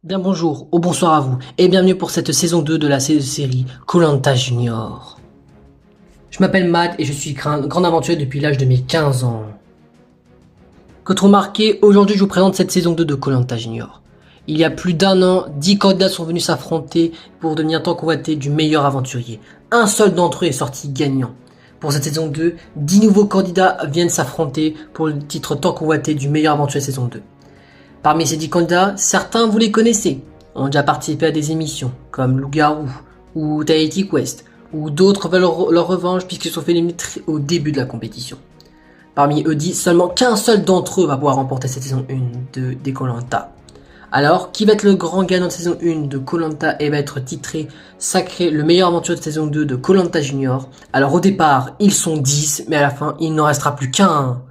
Bien bonjour, ou bonsoir à vous, et bienvenue pour cette saison 2 de la série koh Junior. Je m'appelle Matt et je suis grand aventurier depuis l'âge de mes 15 ans. Comme remarqué, aujourd'hui je vous présente cette saison 2 de koh Junior. Il y a plus d'un an, 10 candidats sont venus s'affronter pour devenir tant convoité du meilleur aventurier. Un seul d'entre eux est sorti gagnant. Pour cette saison 2, 10 nouveaux candidats viennent s'affronter pour le titre tant convoité du meilleur aventurier saison 2. Parmi ces 10 candidats, certains vous les connaissez, ont déjà participé à des émissions comme Loup-Garou ou Tahiti Quest, ou d'autres veulent leur revanche puisqu'ils sont fait éliminer au début de la compétition. Parmi eux 10, seulement qu'un seul d'entre eux va pouvoir remporter cette saison 1 des koh. Alors, qui va être le grand gagnant de saison 1 de koh et va être titré sacré le meilleur aventurier de saison 2 de koh Junior? Alors au départ, ils sont 10, mais à la fin, il n'en restera plus qu'un.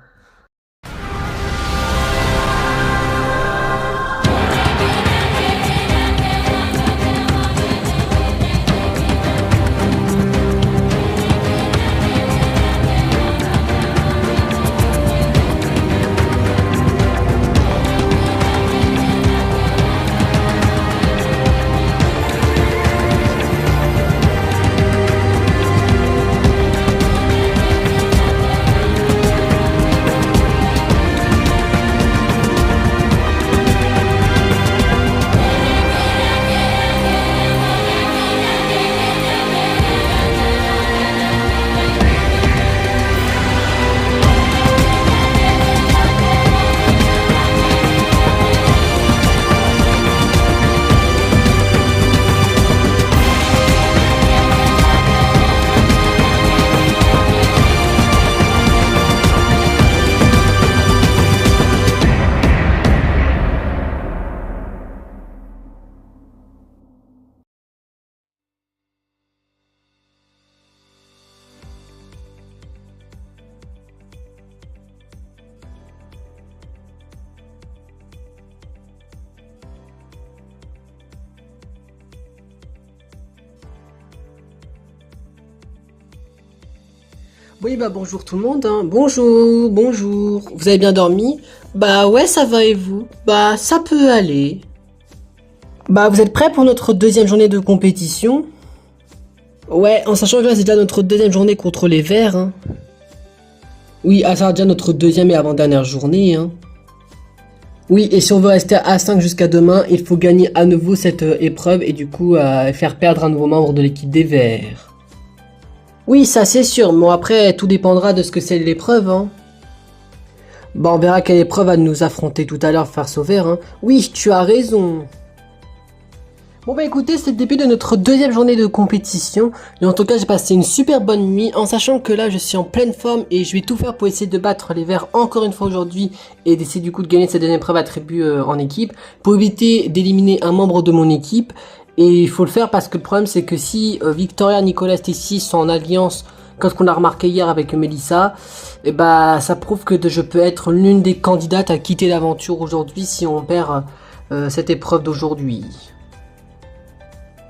Oui, bah bonjour tout le monde, hein. Bonjour. Vous avez bien dormi? Bah ouais, ça va et vous? Bah ça peut aller. Bah vous êtes prêts pour notre deuxième journée de compétition? Ouais, en sachant que là c'est déjà notre deuxième journée contre les Verts, hein. Oui, ça sera déjà notre deuxième et avant-dernière journée, hein. Oui, et si on veut rester à 5 jusqu'à demain, il faut gagner à nouveau cette épreuve et du coup faire perdre un nouveau membre de l'équipe des Verts. Oui, ça c'est sûr, mais bon, après tout dépendra de ce que c'est l'épreuve, hein. Bon, on verra quelle épreuve va nous affronter tout à l'heure face au vert, hein. Oui, tu as raison. Bon bah écoutez, c'est le début de notre deuxième journée de compétition. Et en tout cas, j'ai passé une super bonne nuit en sachant que là, je suis en pleine forme et je vais tout faire pour essayer de battre les verts encore une fois aujourd'hui et d'essayer du coup de gagner cette deuxième épreuve attribut en équipe pour éviter d'éliminer un membre de mon équipe. Et il faut le faire parce que le problème c'est que si Victoria, Nicolas, Stacy sont en alliance, comme ce qu'on a remarqué hier avec Melissa, et bah ça prouve que je peux être l'une des candidates à quitter l'aventure aujourd'hui si on perd cette épreuve d'aujourd'hui.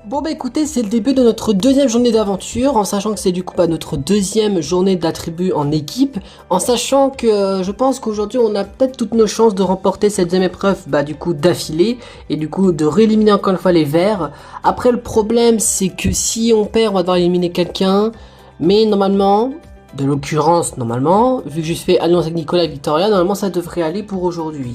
Bon bah écoutez, c'est le début de notre deuxième journée d'aventure, en sachant que c'est du coup notre deuxième journée d'attribut en équipe, en sachant que je pense qu'aujourd'hui on a peut-être toutes nos chances de remporter cette deuxième épreuve du coup d'affilée, et du coup de rééliminer encore une fois les verts. Après le problème c'est que si on perd on va devoir éliminer quelqu'un, mais normalement, de l'occurrence normalement, vu que je fais alliance avec Nicolas et Victoria, normalement ça devrait aller pour aujourd'hui.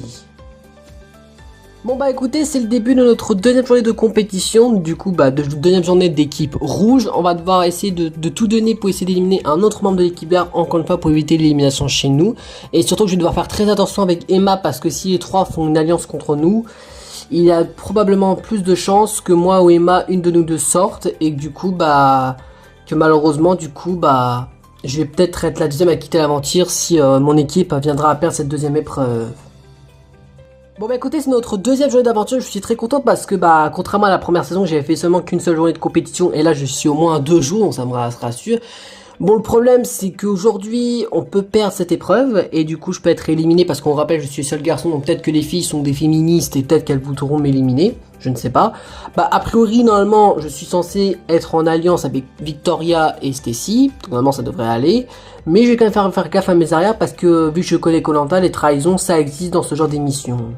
Bon bah écoutez, c'est le début de notre deuxième journée de compétition, du coup de deuxième journée d'équipe rouge. On va devoir essayer de tout donner pour essayer d'éliminer un autre membre de l'équipe verte, encore une fois pour éviter l'élimination chez nous. Et surtout que je vais devoir faire très attention avec Emma parce que si les trois font une alliance contre nous, il y a probablement plus de chances que moi ou Emma, une de nous deux sorte et que du coup que malheureusement du coup je vais peut-être être la deuxième à quitter l'aventure si mon équipe viendra à perdre cette deuxième épreuve. Bon bah écoutez, c'est notre deuxième journée d'aventure, je suis très content parce que contrairement à la première saison, j'avais fait seulement qu'une seule journée de compétition et là je suis au moins 2 jours, donc ça me rassure. Bon, le problème c'est qu'aujourd'hui on peut perdre cette épreuve et du coup je peux être éliminé parce qu'on rappelle je suis seul garçon, donc peut-être que les filles sont des féministes et peut-être qu'elles voudront m'éliminer, je ne sais pas. A priori normalement je suis censé être en alliance avec Victoria et Stacy, normalement ça devrait aller. Mais je vais quand même faire gaffe à mes arrières parce que vu que je connais koh, les trahisons ça existe dans ce genre d'émission.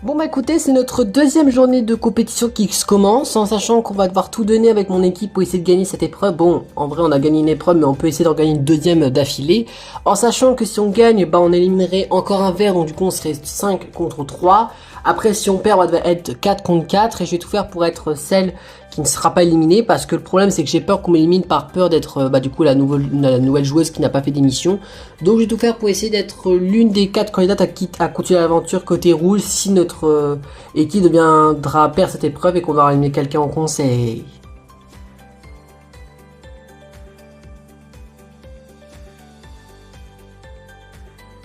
Bon bah écoutez, c'est notre deuxième journée de compétition qui se commence, en sachant qu'on va devoir tout donner avec mon équipe pour essayer de gagner cette épreuve. Bon, en vrai on a gagné une épreuve, mais on peut essayer d'en gagner une deuxième d'affilée. En sachant que si on gagne, bah on éliminerait encore un verre, donc du coup on serait 5 contre 3. Après si on perd, on va être 4 contre 4, et je vais tout faire pour être celle qui ne sera pas éliminée, parce que le problème c'est que j'ai peur qu'on m'élimine par peur d'être du coup la nouvelle joueuse qui n'a pas fait d'émission. Donc je vais tout faire pour essayer d'être l'une des 4 candidates à continuer l'aventure côté rouge si notre équipe deviendra perdre cette épreuve et qu'on va éliminer quelqu'un en conseil.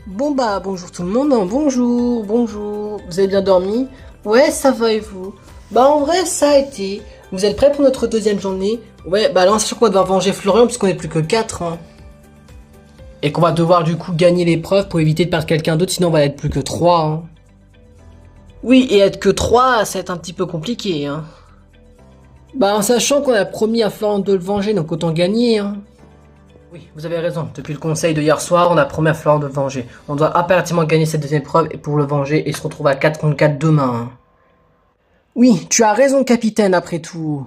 Bon bah bonjour tout le monde, hein. Bonjour, bonjour, vous avez bien dormi? Ouais, ça va et vous? Bah en vrai ça a été. Vous êtes prêts pour notre deuxième journée? Ouais, bah là on sait qu'on va devoir venger Florian puisqu'on est plus que 4, hein. Et qu'on va devoir du coup gagner l'épreuve pour éviter de perdre quelqu'un d'autre, sinon on va être plus que 3, hein. Oui, et être que 3, ça va être un petit peu compliqué, hein. Bah en sachant qu'on a promis à Florian de le venger, donc autant gagner, hein. Oui, vous avez raison. Depuis le conseil de hier soir, on a promis à Florian de le venger. On doit impérativement gagner cette deuxième épreuve et pour le venger et se retrouver à 4 contre 4 demain, hein. Oui, tu as raison, capitaine, après tout.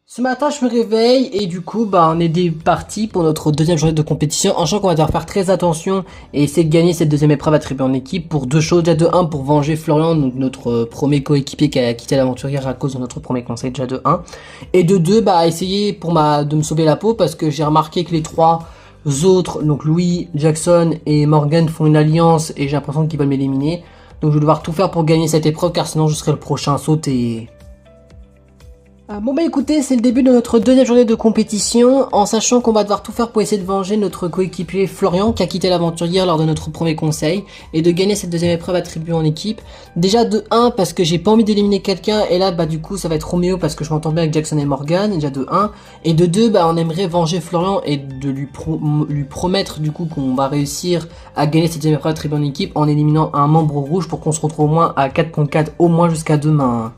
Ce matin, je me réveille et du coup, bah, on est parti pour notre deuxième journée de compétition. En sachant qu'on va devoir faire très attention et essayer de gagner cette deuxième épreuve attribuée en équipe pour deux choses. Déjà de 1 pour venger Florian, donc notre premier coéquipier qui a quitté l'aventure hier à cause de notre premier conseil, déjà de 1. Et de 2, bah, essayer de me sauver la peau parce que j'ai remarqué que les trois autres, donc Louis, Jackson et Morgan font une alliance et j'ai l'impression qu'ils veulent m'éliminer. Donc je vais devoir tout faire pour gagner cette épreuve car sinon je serai le prochain à sauter. Bon bah écoutez, c'est le début de notre deuxième journée de compétition, en sachant qu'on va devoir tout faire pour essayer de venger notre coéquipier Florian qui a quitté l'aventure hier lors de notre premier conseil, et de gagner cette deuxième épreuve attribuée en équipe. Déjà de 1 parce que j'ai pas envie d'éliminer quelqu'un, et là bah du coup ça va être Roméo parce que je m'entends bien avec Jackson et Morgan, déjà de 1, et de 2 bah on aimerait venger Florian et de lui promettre du coup qu'on va réussir à gagner cette deuxième épreuve attribuée en équipe en éliminant un membre rouge pour qu'on se retrouve au moins à 4 contre 4 au moins jusqu'à demain.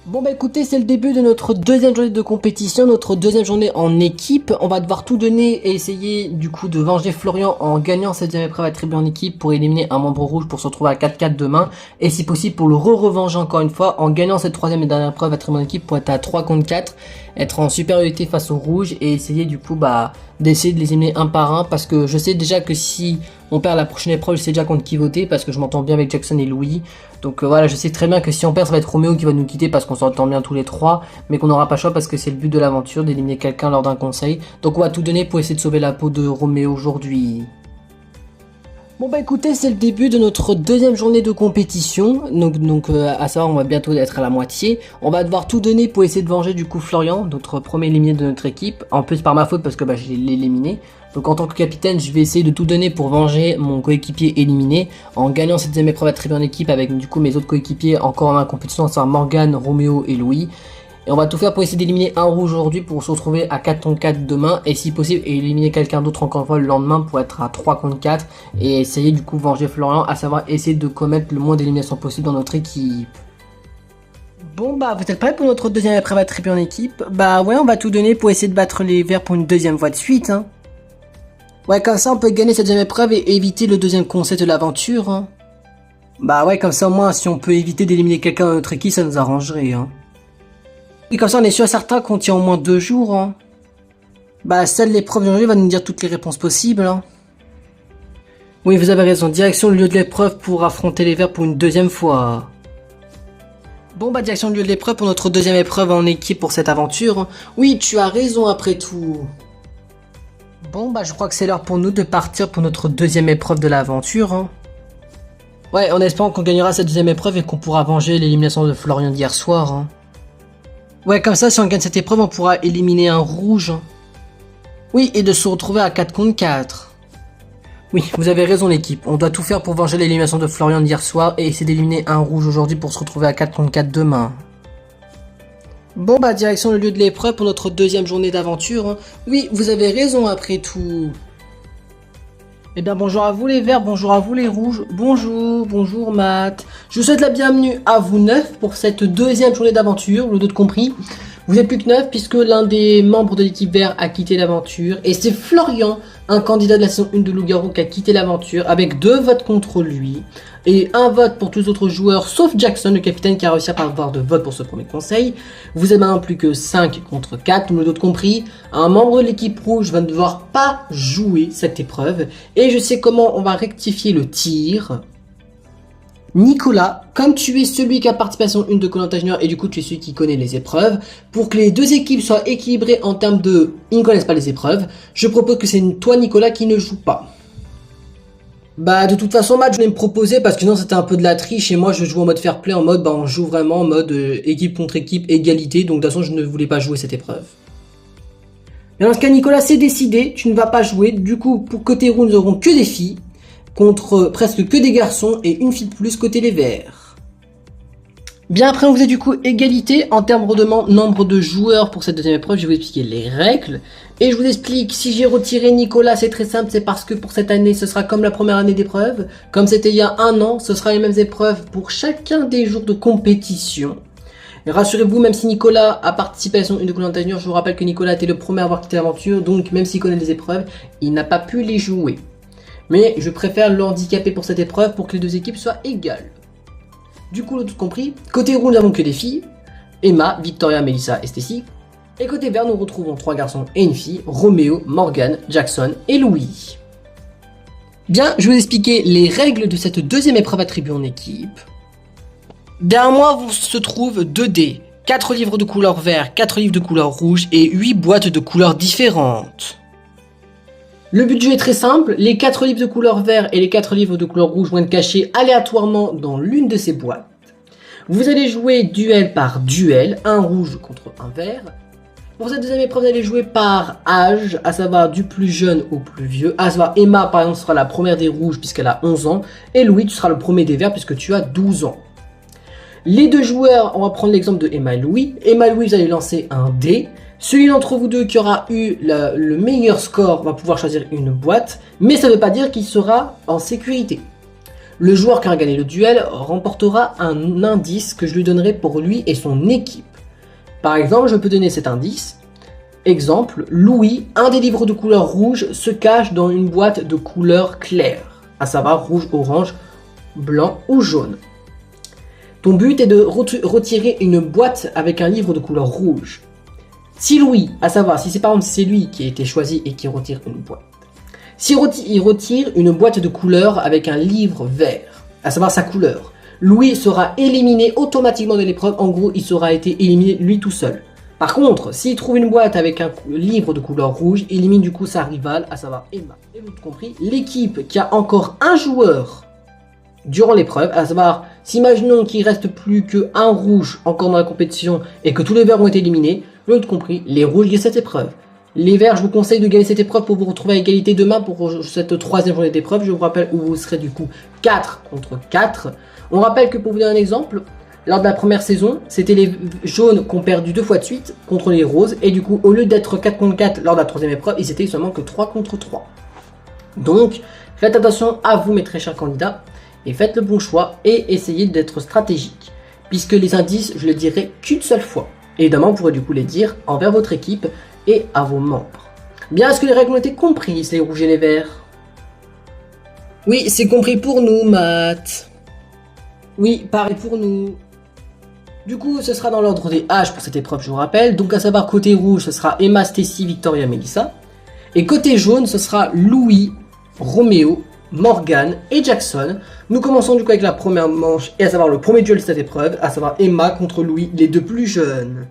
Bon bah écoutez, c'est le début de notre deuxième journée de compétition, notre deuxième journée en équipe. On va devoir tout donner et essayer du coup de venger Florian en gagnant cette deuxième épreuve attribuée en équipe pour éliminer un membre rouge pour se retrouver à 4-4 demain. Et si possible pour le revenger encore une fois en gagnant cette troisième et dernière épreuve attribuée en équipe pour être à 3 contre 4, être en supériorité face aux rouges et essayer du coup bah d'essayer de les éliminer un par un, parce que je sais déjà que si on perd la prochaine épreuve, je sais déjà contre qui voter parce que je m'entends bien avec Jackson et Louis. Donc voilà, je sais très bien que si on perd, ça va être Roméo qui va nous quitter parce qu'on s'entend bien tous les trois, mais qu'on n'aura pas le choix parce que c'est le but de l'aventure d'éliminer quelqu'un lors d'un conseil. Donc on va tout donner pour essayer de sauver la peau de Roméo aujourd'hui. Bon bah écoutez, c'est le début de notre deuxième journée de compétition, donc à savoir on va bientôt être à la moitié. On va devoir tout donner pour essayer de venger du coup Florian, notre premier éliminé de notre équipe, en plus par ma faute parce que bah, je l'ai éliminé. Donc en tant que capitaine, je vais essayer de tout donner pour venger mon coéquipier éliminé, en gagnant cette deuxième épreuve attribuée en équipe avec du coup mes autres coéquipiers encore en compétition, à savoir Morgan, Roméo et Louis. Et on va tout faire pour essayer d'éliminer un rouge aujourd'hui pour se retrouver à 4 contre 4 demain. Et si possible, éliminer quelqu'un d'autre encore une fois le lendemain pour être à 3 contre 4. Et essayer du coup venger Florian, à savoir essayer de commettre le moins d'éliminations possible dans notre équipe. Bon bah vous êtes prêts pour notre deuxième épreuve attribuée en équipe? Bah ouais, on va tout donner pour essayer de battre les verts pour une deuxième fois de suite, hein. Ouais, comme ça on peut gagner cette deuxième épreuve et éviter le deuxième conseil de l'aventure, hein. Bah ouais, comme ça au moins si on peut éviter d'éliminer quelqu'un dans notre équipe, ça nous arrangerait, hein. Et comme ça, on est sûr et certain qu'on tient au moins 2 jours, hein. Bah, celle de l'épreuve d'aujourd'hui va nous dire toutes les réponses possibles, hein. Oui, vous avez raison. Direction le lieu de l'épreuve pour affronter les verts pour une deuxième fois. Bon, bah, direction le lieu de l'épreuve pour notre deuxième épreuve en équipe pour cette aventure, hein. Oui, tu as raison après tout. Bon, bah, je crois que c'est l'heure pour nous de partir pour notre deuxième épreuve de l'aventure, hein. Ouais, en espérant qu'on gagnera cette deuxième épreuve et qu'on pourra venger l'élimination de Florian d'hier soir, hein. Ouais, comme ça, si on gagne cette épreuve, on pourra éliminer un rouge. Oui, et de se retrouver à 4 contre 4. Oui, vous avez raison l'équipe. On doit tout faire pour venger l'élimination de Florian d'hier soir et essayer d'éliminer un rouge aujourd'hui pour se retrouver à 4 contre 4 demain. Bon bah, direction le lieu de l'épreuve pour notre deuxième journée d'aventure, hein. Oui, vous avez raison après tout. Eh bien bonjour à vous les verts, bonjour à vous les rouges, bonjour Matt. Je vous souhaite la bienvenue à vous 9 pour cette deuxième journée d'aventure, le 2 compris. Vous êtes plus que 9 puisque l'un des membres de l'équipe vert a quitté l'aventure. Et c'est Florian, un candidat de la saison 1 de Loup-Garou, qui a quitté l'aventure avec 2 votes contre lui. Et 1 vote pour tous les autres joueurs, sauf Jackson, le capitaine, qui a réussi à pas avoir de vote pour ce premier conseil. Vous êtes maintenant plus que 5 contre 4, tout le monde compris. Un membre de l'équipe rouge va ne devoir pas jouer cette épreuve. Et je sais comment on va rectifier le tir. Nicolas, comme tu es celui qui a participé à son 1 de Koh-Lanta Junior et du coup tu es celui qui connaît les épreuves, pour que les 2 équipes soient équilibrées en termes de... Ils ne connaissent pas les épreuves, je propose que c'est toi Nicolas qui ne joue pas. Bah de toute façon Matt je vais me proposer parce que sinon c'était un peu de la triche et moi je joue en mode fair play, en mode on joue vraiment en mode équipe contre équipe, égalité, donc de toute façon je ne voulais pas jouer cette épreuve. Et dans ce cas Nicolas c'est décidé, tu ne vas pas jouer, du coup pour côté roux nous aurons que des filles, contre presque que des garçons et une fille de plus côté les verts. Bien après on faisait du coup égalité en termes de nombre de joueurs pour cette deuxième épreuve, je vais vous expliquer les règles. Et je vous explique, si j'ai retiré Nicolas c'est très simple, c'est parce que pour cette année ce sera comme la première année d'épreuve. Comme c'était il y a 1 an, ce sera les mêmes épreuves pour chacun des jours de compétition. Et rassurez-vous, même si Nicolas a participé à son 1 de Koh-Lanta Junior, je vous rappelle que Nicolas était le premier à avoir quitté l'aventure, donc même s'il connaît les épreuves, il n'a pas pu les jouer. Mais je préfère le handicaper pour cette épreuve pour que les 2 équipes soient égales. Du coup, tout compris, côté roux, nous n'avons que des filles. Emma, Victoria, Melissa et Stacy. Et côté vert, nous retrouvons 3 garçons et une fille, Roméo, Morgan, Jackson et Louis. Bien, je vais vous expliquer les règles de cette deuxième épreuve attribuée en équipe. Derrière moi, se trouvent 2 dés, 4 livres de couleur vert, 4 livres de couleur rouge et 8 boîtes de couleurs différentes. Le but du jeu est très simple, les 4 livres de couleur vert et les 4 livres de couleur rouge vont être cachés aléatoirement dans l'une de ces boîtes. Vous allez jouer duel par duel, un rouge contre un vert. Pour cette deuxième épreuve, vous allez jouer par âge, à savoir du plus jeune au plus vieux. À savoir Emma par exemple sera la première des rouges puisqu'elle a 11 ans. Et Louis tu seras le premier des verts puisque tu as 12 ans. Les 2 joueurs, on va prendre l'exemple de Emma et Louis. Emma et Louis, vous allez lancer un dé. Celui d'entre vous 2 qui aura eu le meilleur score va pouvoir choisir une boîte, mais ça ne veut pas dire qu'il sera en sécurité. Le joueur qui aura gagné le duel remportera un indice que je lui donnerai pour lui et son équipe. Par exemple, je peux donner cet indice. Exemple, Louis, un des livres de couleur rouge se cache dans une boîte de couleur claire, à savoir rouge, orange, blanc ou jaune. Ton but est de retirer une boîte avec un livre de couleur rouge. Si Louis, à savoir si c'est par exemple c'est lui qui a été choisi et qui retire une boîte, si il retire une boîte de couleur avec un livre vert, à savoir sa couleur, Louis sera éliminé automatiquement de l'épreuve, en gros il sera été éliminé lui tout seul. Par contre, s'il trouve une boîte avec un livre de couleur rouge, il élimine du coup sa rivale, à savoir Emma. Et vous avez compris, l'équipe qui a encore un joueur durant l'épreuve, à savoir, si imaginons qu'il reste plus qu'un rouge encore dans la compétition et que tous les verts ont été éliminés, vous avez compris, les rouges gagnent cette épreuve. Les verts, je vous conseille de gagner cette épreuve pour vous retrouver à égalité demain pour cette 3e journée d'épreuve. Je vous rappelle où vous serez du coup 4 contre 4. On rappelle que pour vous donner un exemple, lors de la première saison, c'était les jaunes qui ont perdu 2 fois de suite contre les roses. Et du coup, au lieu d'être 4 contre 4 lors de la 3e épreuve, ils étaient seulement que 3 contre 3. Donc, faites attention à vous, mes très chers candidats, et faites le bon choix et essayez d'être stratégique. Puisque les indices, je les dirai qu'une seule fois. Évidemment, vous pourrez du coup les dire envers votre équipe et à vos membres. Bien, est-ce que les règles ont été comprises, les rouges et les verts? Oui, c'est compris pour nous, Matt. Oui, pareil pour nous. Du coup, ce sera dans l'ordre des âges pour cette épreuve, je vous rappelle. Donc, à savoir, côté rouge, ce sera Emma, Stacy, Victoria, Melissa. Et côté jaune, ce sera Louis, Roméo, Morgan et Jackson. Nous commençons du coup avec la première manche, et à savoir le premier duel de cette épreuve, à savoir Emma contre Louis, les 2 plus jeunes.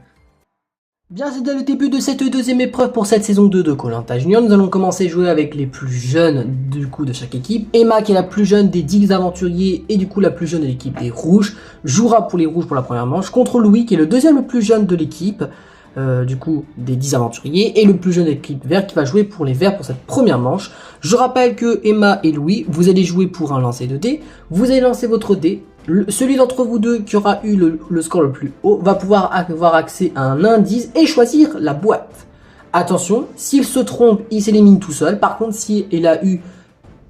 Bien, c'est le début de cette deuxième épreuve pour cette saison 2 de Koh-Lanta Junior. Nous allons commencer à jouer avec les plus jeunes du coup de chaque équipe. Emma, qui est la plus jeune des 10 aventuriers et du coup la plus jeune de l'équipe des rouges, jouera pour les rouges pour la première manche contre Louis, qui est le deuxième le plus jeune de l'équipe. Du coup des 10 aventuriers, et le plus jeune de l'équipe vert qui va jouer pour les verts pour cette première manche. Je rappelle que Emma et Louis, vous allez jouer pour un lancer de dés, vous allez lancer votre dé, celui d'entre vous 2 qui aura eu le score le plus haut va pouvoir avoir accès à un indice et choisir la boîte. Attention, s'il se trompe, il s'élimine tout seul. Par contre, s'il a eu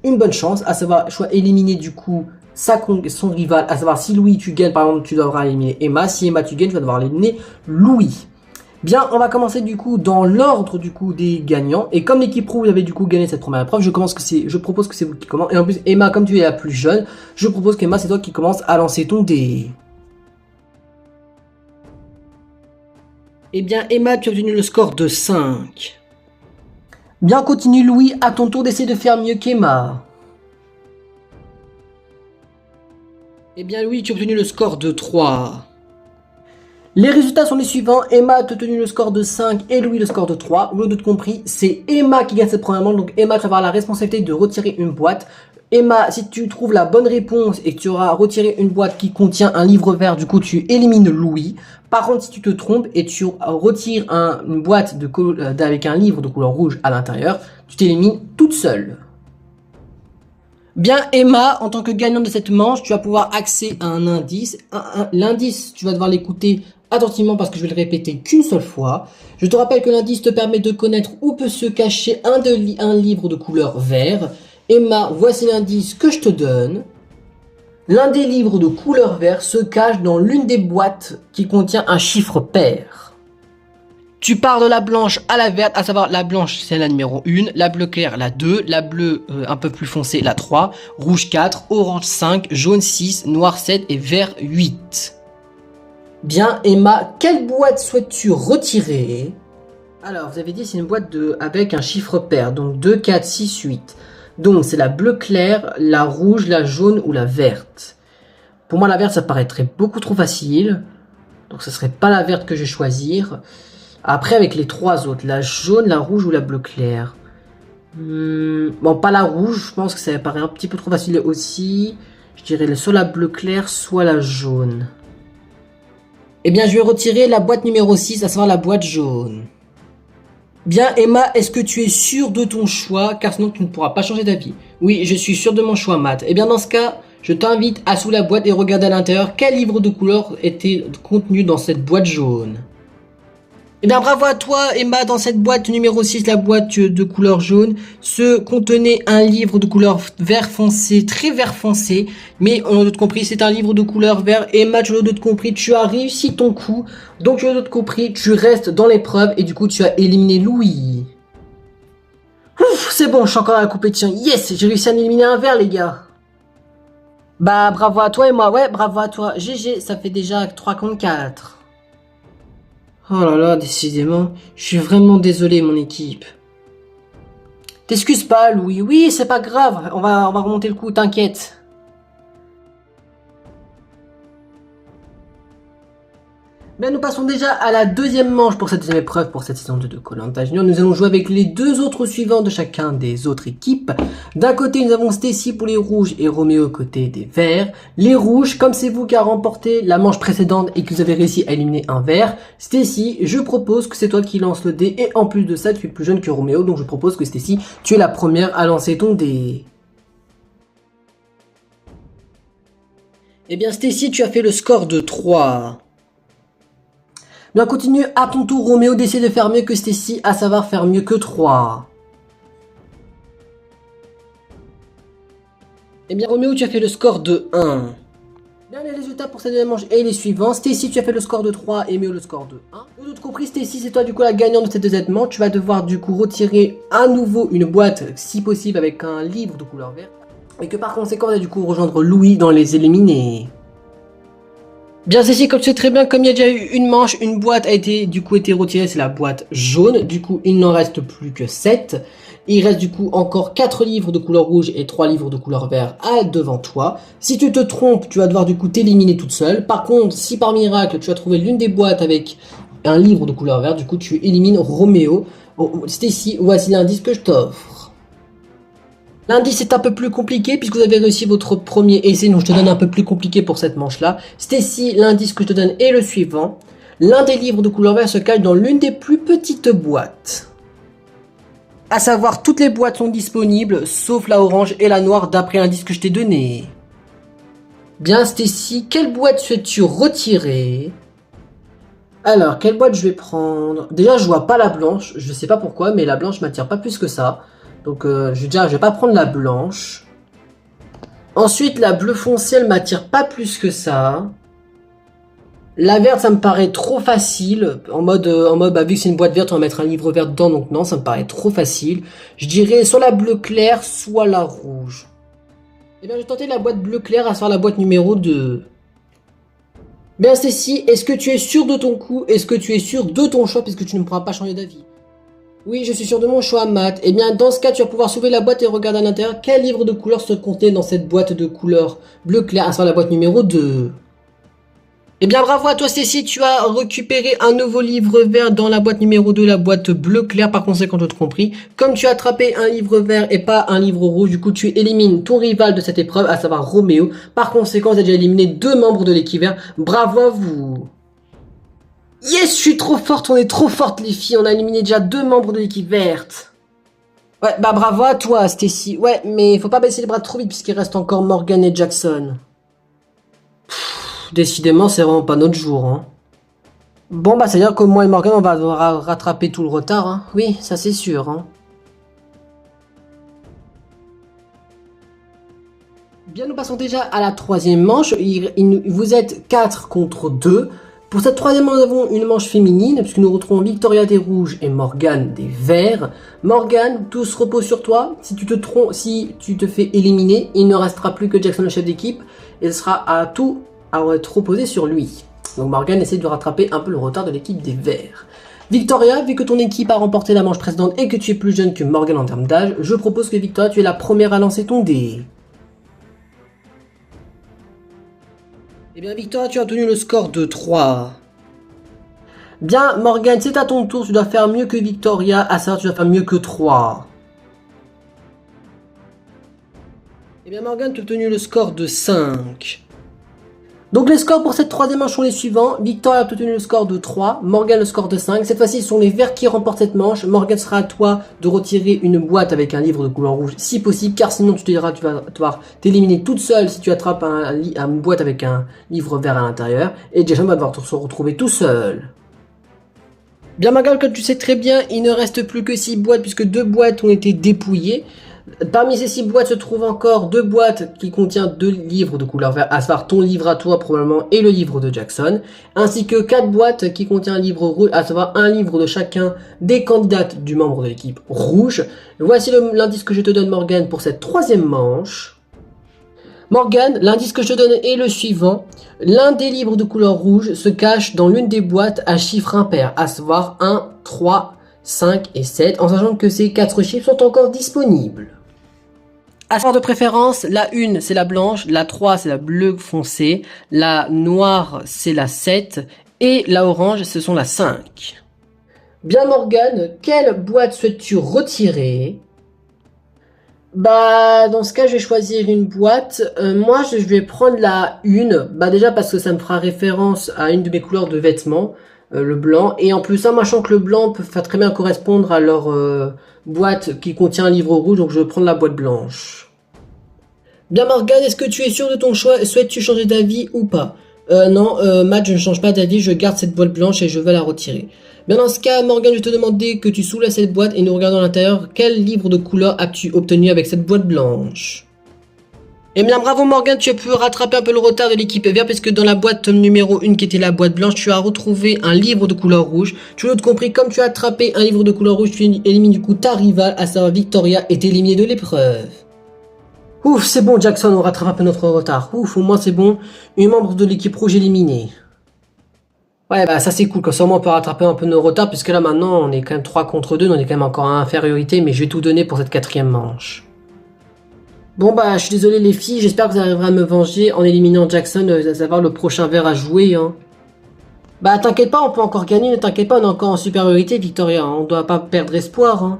une bonne chance, à savoir éliminer du coup son rival, à savoir si Louis tu gagnes par exemple, tu devras éliminer Emma, si Emma tu gagnes, tu vas devoir éliminer Louis. Bien, on va commencer du coup dans l'ordre du coup des gagnants. Et comme l'équipe pro, vous avez du coup gagné cette première épreuve, je propose que c'est vous qui commencez. Et en plus, Emma, comme tu es la plus jeune, je propose qu'Emma, c'est toi qui commence à lancer ton dé. Eh bien, Emma, tu as obtenu le score de 5. Bien, continue Louis, à ton tour d'essayer de faire mieux qu'Emma. Eh bien, Louis, tu as obtenu le score de 3. Les résultats sont les suivants. Emma a obtenu le score de 5 et Louis le score de 3. Vous l'avez tout compris, c'est Emma qui gagne cette première manche. Donc Emma, tu vas avoir la responsabilité de retirer une boîte. Emma, si tu trouves la bonne réponse et que tu auras retiré une boîte qui contient un livre vert, du coup tu élimines Louis. Par contre, si tu te trompes et tu retires une boîte avec un livre de couleur rouge à l'intérieur, tu t'élimines toute seule. Bien Emma, en tant que gagnante de cette manche, tu vas pouvoir accéder à un indice. L'indice, tu vas devoir l'écouter attentivement parce que je vais le répéter qu'une seule fois. Je te rappelle que l'indice te permet de connaître où peut se cacher un livre de couleur vert. Emma, voici l'indice que je te donne. L'un des livres de couleur vert se cache dans l'une des boîtes qui contient un chiffre pair. Tu pars de la blanche à la verte, à savoir la blanche c'est la numéro 1, la bleue claire la 2, la bleue un peu plus foncée la 3, rouge 4, orange 5, jaune 6, noir 7 et vert 8. Bien Emma, quelle boîte souhaites-tu retirer? Alors vous avez dit c'est une boîte avec un chiffre pair, donc 2, 4, 6, 8. Donc c'est la bleue claire, la rouge, la jaune ou la verte. Pour moi la verte ça paraîtrait beaucoup trop facile, donc ce serait pas la verte que je vais choisir. Après avec les trois autres, la jaune, la rouge ou la bleue claire. Bon pas la rouge, je pense que ça paraît un petit peu trop facile aussi. Je dirais soit la bleue claire, soit la jaune. Eh bien je vais retirer la boîte numéro 6, à savoir la boîte jaune. Bien Emma, est-ce que tu es sûr de ton choix, car sinon tu ne pourras pas changer d'avis? Oui, je suis sûr de mon choix Matt. Eh bien dans ce cas, je t'invite à sous la boîte et regarder à l'intérieur quel livre de couleur était contenu dans cette boîte jaune. Eh bien bravo à toi Emma, dans cette boîte numéro 6, la boîte de couleur jaune, se contenait un livre de couleur vert foncé, très vert foncé, mais on a tout compris, c'est un livre de couleur vert. Emma, tu as tout compris, tu as réussi ton coup, donc tu as tout compris, tu restes dans l'épreuve et du coup tu as éliminé Louis. Ouf, c'est bon, je suis encore à la compétition, yes, j'ai réussi à en éliminer un vert les gars. Bah bravo à toi Emma, ouais bravo à toi, GG, ça fait déjà 3 contre 4. Oh là là, décidément, je suis vraiment désolé mon équipe. T'excuses pas Louis, oui c'est pas grave, on va remonter le coup, t'inquiète. Ben, nous passons déjà à la deuxième manche pour cette deuxième épreuve pour cette saison 2 de Koh-Lanta Junior. Nous allons jouer avec les deux autres suivants de chacun des autres équipes. D'un côté, nous avons Stacy pour les rouges et Roméo côté des verts. Les rouges, comme c'est vous qui a remporté la manche précédente et que vous avez réussi à éliminer un vert, Stacy, je propose que c'est toi qui lance le dé. Et en plus de ça, tu es plus jeune que Roméo, donc je propose que Stacy, tu es la première à lancer ton dé. Eh bien Stacy, tu as fait le score de 3. Bien, continue à ton tour, Roméo, d'essayer de faire mieux que Stacy, à savoir faire mieux que 3. Eh bien, Roméo, tu as fait le score de 1. Bien, les résultats pour cette deuxième manche et les suivants. Stacy, tu as fait le score de 3 et Méo le score de 1. Vous avez tout compris, Stacy, c'est toi du coup la gagnante de cette deuxième manche. Tu vas devoir du coup retirer à nouveau une boîte, si possible, avec un livre de couleur verte. Et que par conséquent, on va du coup rejoindre Louis dans les éliminés. Bien Cécile, comme tu sais très bien, comme il y a déjà eu une manche, une boîte a été retirée, c'est la boîte jaune. Du coup, il n'en reste plus que 7. Il reste du coup encore 4 livres de couleur rouge et 3 livres de couleur vert devant toi. Si tu te trompes, tu vas devoir du coup t'éliminer toute seule. Par contre, si par miracle, tu as trouvé l'une des boîtes avec un livre de couleur vert, du coup, tu élimines Roméo. Oh, Stacy, voici l'indice que je t'offre. L'indice est un peu plus compliqué puisque vous avez réussi votre premier essai, donc je te donne un peu plus compliqué pour cette manche-là. Stacy, l'indice que je te donne est le suivant. L'un des livres de couleur vert se cache dans l'une des plus petites boîtes. À savoir, toutes les boîtes sont disponibles, sauf la orange et la noire d'après l'indice que je t'ai donné. Bien Stacy, quelle boîte souhaites-tu retirer? Alors, quelle boîte je vais prendre? Déjà, je vois pas la blanche, je sais pas pourquoi, mais la blanche m'attire pas plus que ça. Donc je vais pas prendre la blanche. Ensuite la bleue foncée elle m'attire pas plus que ça. La verte, ça me paraît trop facile. Bah, vu que c'est une boîte verte, on va mettre un livre vert dedans, donc non, ça me paraît trop facile. Je dirais soit la bleue claire, soit la rouge. Eh bien, j'ai tenté la boîte bleu clair à faire la boîte numéro 2. Bien, Stécie, est-ce que tu es sûr de ton coup? Est-ce que tu es sûr de ton choix, puisque tu ne pourras pas changer d'avis? Oui, je suis sûr de mon choix, Matt. Eh bien, dans ce cas, tu vas pouvoir sauver la boîte et regarder à l'intérieur quel livre de couleur se contenait dans cette boîte de couleur bleu clair à faire la boîte numéro 2. Eh bien, bravo à toi, Stécie, tu as récupéré un nouveau livre vert dans la boîte numéro 2, la boîte bleu clair, par conséquent, je te compris. Comme tu as attrapé un livre vert et pas un livre rouge, du coup, tu élimines ton rival de cette épreuve, à savoir Roméo. Par conséquent, tu as déjà éliminé 2 membres de l'équipe vert. Bravo à vous. Yes, je suis trop forte, on est trop fortes, les filles. On a éliminé déjà 2 membres de l'équipe verte. Ouais, bah bravo à toi, Stécie. Ouais, mais faut pas baisser les bras trop vite, puisqu'il reste encore Morgan et Jackson. Décidément, c'est vraiment pas notre jour, hein. Bon, bah, c'est-à-dire que moi et Morgan, on va devoir rattraper tout le retard, hein. Oui, ça c'est sûr, hein. Bien, nous passons déjà à la 3e manche. Vous êtes 4 contre 2. Pour cette 3e, nous avons une manche féminine, puisque nous retrouvons Victoria des rouges et Morgan des verts. Morgan, tout se repose sur toi. Si tu te trompes, si tu te fais éliminer, il ne restera plus que Jackson, le chef d'équipe, et ce sera à être reposé sur lui. Donc Morgan essaie de rattraper un peu le retard de l'équipe des verts. Victoria, vu que ton équipe a remporté la manche précédente et que tu es plus jeune que Morgan en termes d'âge, je propose que Victoria, tu es la première à lancer ton dé. Eh bien Victoria, tu as obtenu le score de 3. Bien Morgan, c'est à ton tour, tu dois faire mieux que Victoria, à savoir tu dois faire mieux que 3. Eh bien Morgan, tu as obtenu le score de 5. Donc les scores pour cette 3e manche sont les suivants. Victoria a obtenu le score de 3, Morgan le score de 5. Cette fois-ci, ce sont les verts qui remportent cette manche. Morgan, sera à toi de retirer une boîte avec un livre de couleur rouge si possible, car sinon tu vas devoir t'éliminer toute seule si tu attrapes une boîte avec un livre vert à l'intérieur. Et Jason va devoir se retrouver tout seul. Bien Morgan, comme tu sais très bien, il ne reste plus que 6 boîtes puisque 2 boîtes ont été dépouillées. Parmi ces 6 boîtes se trouvent encore 2 boîtes qui contiennent 2 livres de couleur vert, à savoir ton livre à toi probablement et le livre de Jackson, ainsi que 4 boîtes qui contiennent un livre rouge, à savoir un livre de chacun des candidates du membre de l'équipe rouge. Voici l'indice que je te donne Morgan pour cette 3e manche. Morgan, l'indice que je te donne est le suivant. L'un des livres de couleur rouge se cache dans l'une des boîtes à chiffres impairs, à savoir 1, 3, 5 et 7, en sachant que ces 4 chiffres sont encore disponibles. À savoir de préférence, la 1 c'est la blanche, la 3 c'est la bleue foncée, la noire c'est la 7 et la orange ce sont la 5. Bien Morgan, quelle boîte souhaites-tu retirer? Bah dans ce cas je vais choisir une boîte. Moi je vais prendre la 1, bah déjà parce que ça me fera référence à une de mes couleurs de vêtements. Le blanc, et en plus ça, moi je sens que le blanc peut très bien correspondre à leur boîte qui contient un livre rouge, donc je vais prendre la boîte blanche. Bien Morgan, est-ce que tu es sûr de ton choix? Souhaites-tu changer d'avis ou pas? Non, Matt, je ne change pas d'avis, je garde cette boîte blanche et je vais la retirer. Bien dans ce cas, Morgan, je vais te demander que tu soulèves cette boîte et nous regardons à l'intérieur, quel livre de couleur as-tu obtenu avec cette boîte blanche? Eh bien bravo Morgan, tu as pu rattraper un peu le retard de l'équipe verte puisque dans la boîte numéro 1 qui était la boîte blanche, tu as retrouvé un livre de couleur rouge. Tu l'as compris, comme tu as attrapé un livre de couleur rouge, tu élimines du coup ta rivale, à savoir Victoria, est éliminée de l'épreuve. Ouf, c'est bon Jackson, on rattrape un peu notre retard. Ouf, au moins c'est bon, une membre de l'équipe rouge éliminée. Ouais, bah ça c'est cool, comme ça on peut rattraper un peu nos retards puisque là maintenant on est quand même 3 contre 2, on est quand même encore en infériorité, mais je vais tout donner pour cette 4e manche. Bon bah je suis désolé les filles, j'espère que vous arriverez à me venger en éliminant Jackson, à savoir le prochain verre à jouer. Hein. Bah t'inquiète pas, on peut encore gagner, ne t'inquiète pas, on est encore en supériorité Victoria, on doit pas perdre espoir. Hein.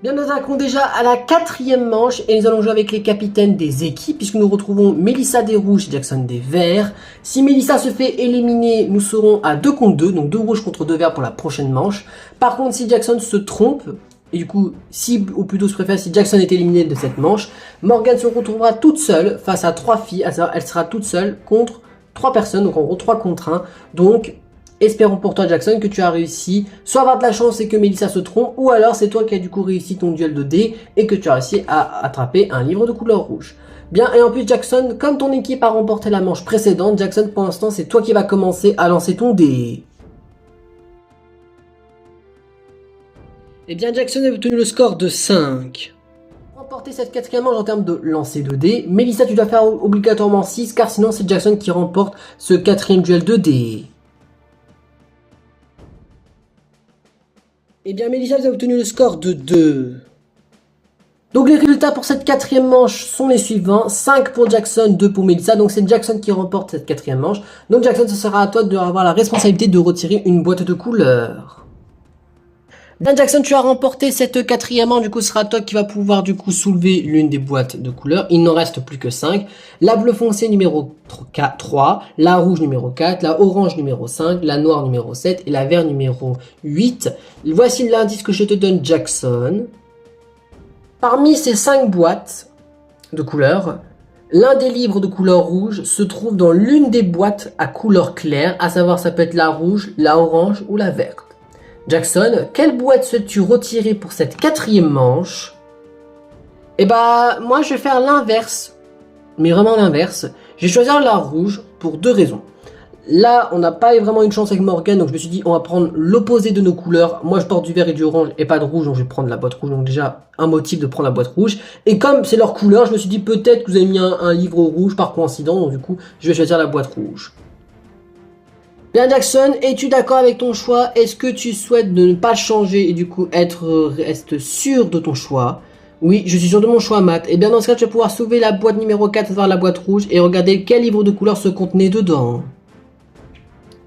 Bien, nous attaquons déjà à la 4e manche et nous allons jouer avec les capitaines des équipes puisque nous retrouvons Melissa des rouges et Jackson des verts. Si Melissa se fait éliminer, nous serons à 2 contre 2, donc 2 rouges contre 2 verts pour la prochaine manche. Par contre, si Jackson se trompe, et du coup, si, ou plutôt je préfère, si Jackson est éliminé de cette manche, Morgan se retrouvera toute seule face à 3 filles, à savoir elle sera toute seule contre 3 personnes, donc en gros 3 contre 1. Donc, Espérons pour toi Jackson que tu as réussi, soit avoir de la chance et que Melissa se trompe, ou alors c'est toi qui as du coup réussi ton duel de dés et que tu as réussi à attraper un livre de couleur rouge. Bien, et en plus Jackson, comme ton équipe a remporté la manche précédente, Jackson pour l'instant c'est toi qui vas commencer à lancer ton dé. Eh bien Jackson a obtenu le score de 5. Pour remporter cette quatrième manche en termes de lancer de dés, Melissa tu dois faire obligatoirement 6 car sinon c'est Jackson qui remporte ce quatrième duel de dés. Eh bien Melissa vous a obtenu le score de 2. Donc les résultats pour cette quatrième manche sont les suivants, 5 pour Jackson, 2 pour Melissa, donc c'est Jackson qui remporte cette quatrième manche. Donc Jackson, ce sera à toi d'avoir la responsabilité de retirer une boîte de couleurs. Bien Jackson, tu as remporté cette quatrième manche, du coup ce sera toi qui va pouvoir du coup soulever l'une des boîtes de couleurs. Il n'en reste plus que 5. La bleu foncé numéro 3, la rouge numéro 4, la orange numéro 5, la noire numéro 7 et la vert numéro 8. Voici l'indice que je te donne Jackson. Parmi ces 5 boîtes de couleurs, l'un des livres de couleur rouge se trouve dans l'une des boîtes à couleur claire, à savoir ça peut être la rouge, la orange ou la verte. Jackson, quelle boîte souhaites-tu retirer pour cette quatrième manche? Eh bah, moi je vais faire l'inverse, mais vraiment l'inverse. Je vais choisir la rouge pour 2 raisons. Là, on n'a pas vraiment une chance avec Morgan, donc je me suis dit on va prendre l'opposé de nos couleurs. Moi je porte du vert et du orange et pas de rouge, donc je vais prendre la boîte rouge. Donc déjà un motif de prendre la boîte rouge. Et comme c'est leur couleur, je me suis dit peut-être que vous avez mis un livre rouge par coïncidence, donc du coup je vais choisir la boîte rouge. Bien Jackson, es-tu d'accord avec ton choix? Est-ce que tu souhaites de ne pas changer et du coup reste sûr de ton choix? Oui, je suis sûr de mon choix, Matt. Et bien dans ce cas, tu vas pouvoir sauver la boîte numéro 4, à savoir la boîte rouge, et regarder quel livre de couleur se contenait dedans.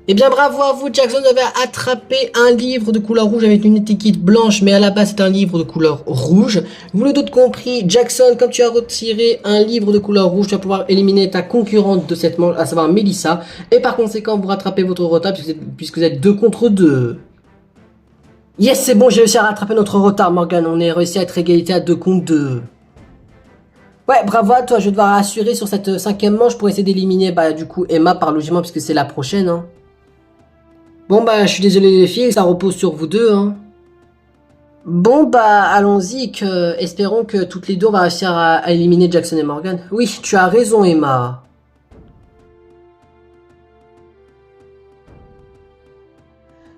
Eh bien bravo à vous, Jackson avait attrapé un livre de couleur rouge avec une étiquette blanche, mais à la base c'est un livre de couleur rouge. Vous l'avez d'autres compris, Jackson, comme tu as retiré un livre de couleur rouge, tu vas pouvoir éliminer ta concurrente de cette manche, à savoir Melissa. Et par conséquent, vous rattrapez votre retard puisque vous êtes 2 contre 2. Yes, c'est bon, j'ai réussi à rattraper notre retard, Morgan. On est réussi à être égalité à 2 contre 2. Ouais, bravo à toi, je vais devoir assurer sur cette 5e manche pour essayer d'éliminer du coup Emma par logiquement puisque c'est la prochaine. Hein. Bon je suis désolé les filles, ça repose sur vous deux, hein. Bon allons-y, espérons que toutes les deux on va réussir à éliminer Jackson et Morgan. Oui, tu as raison Emma.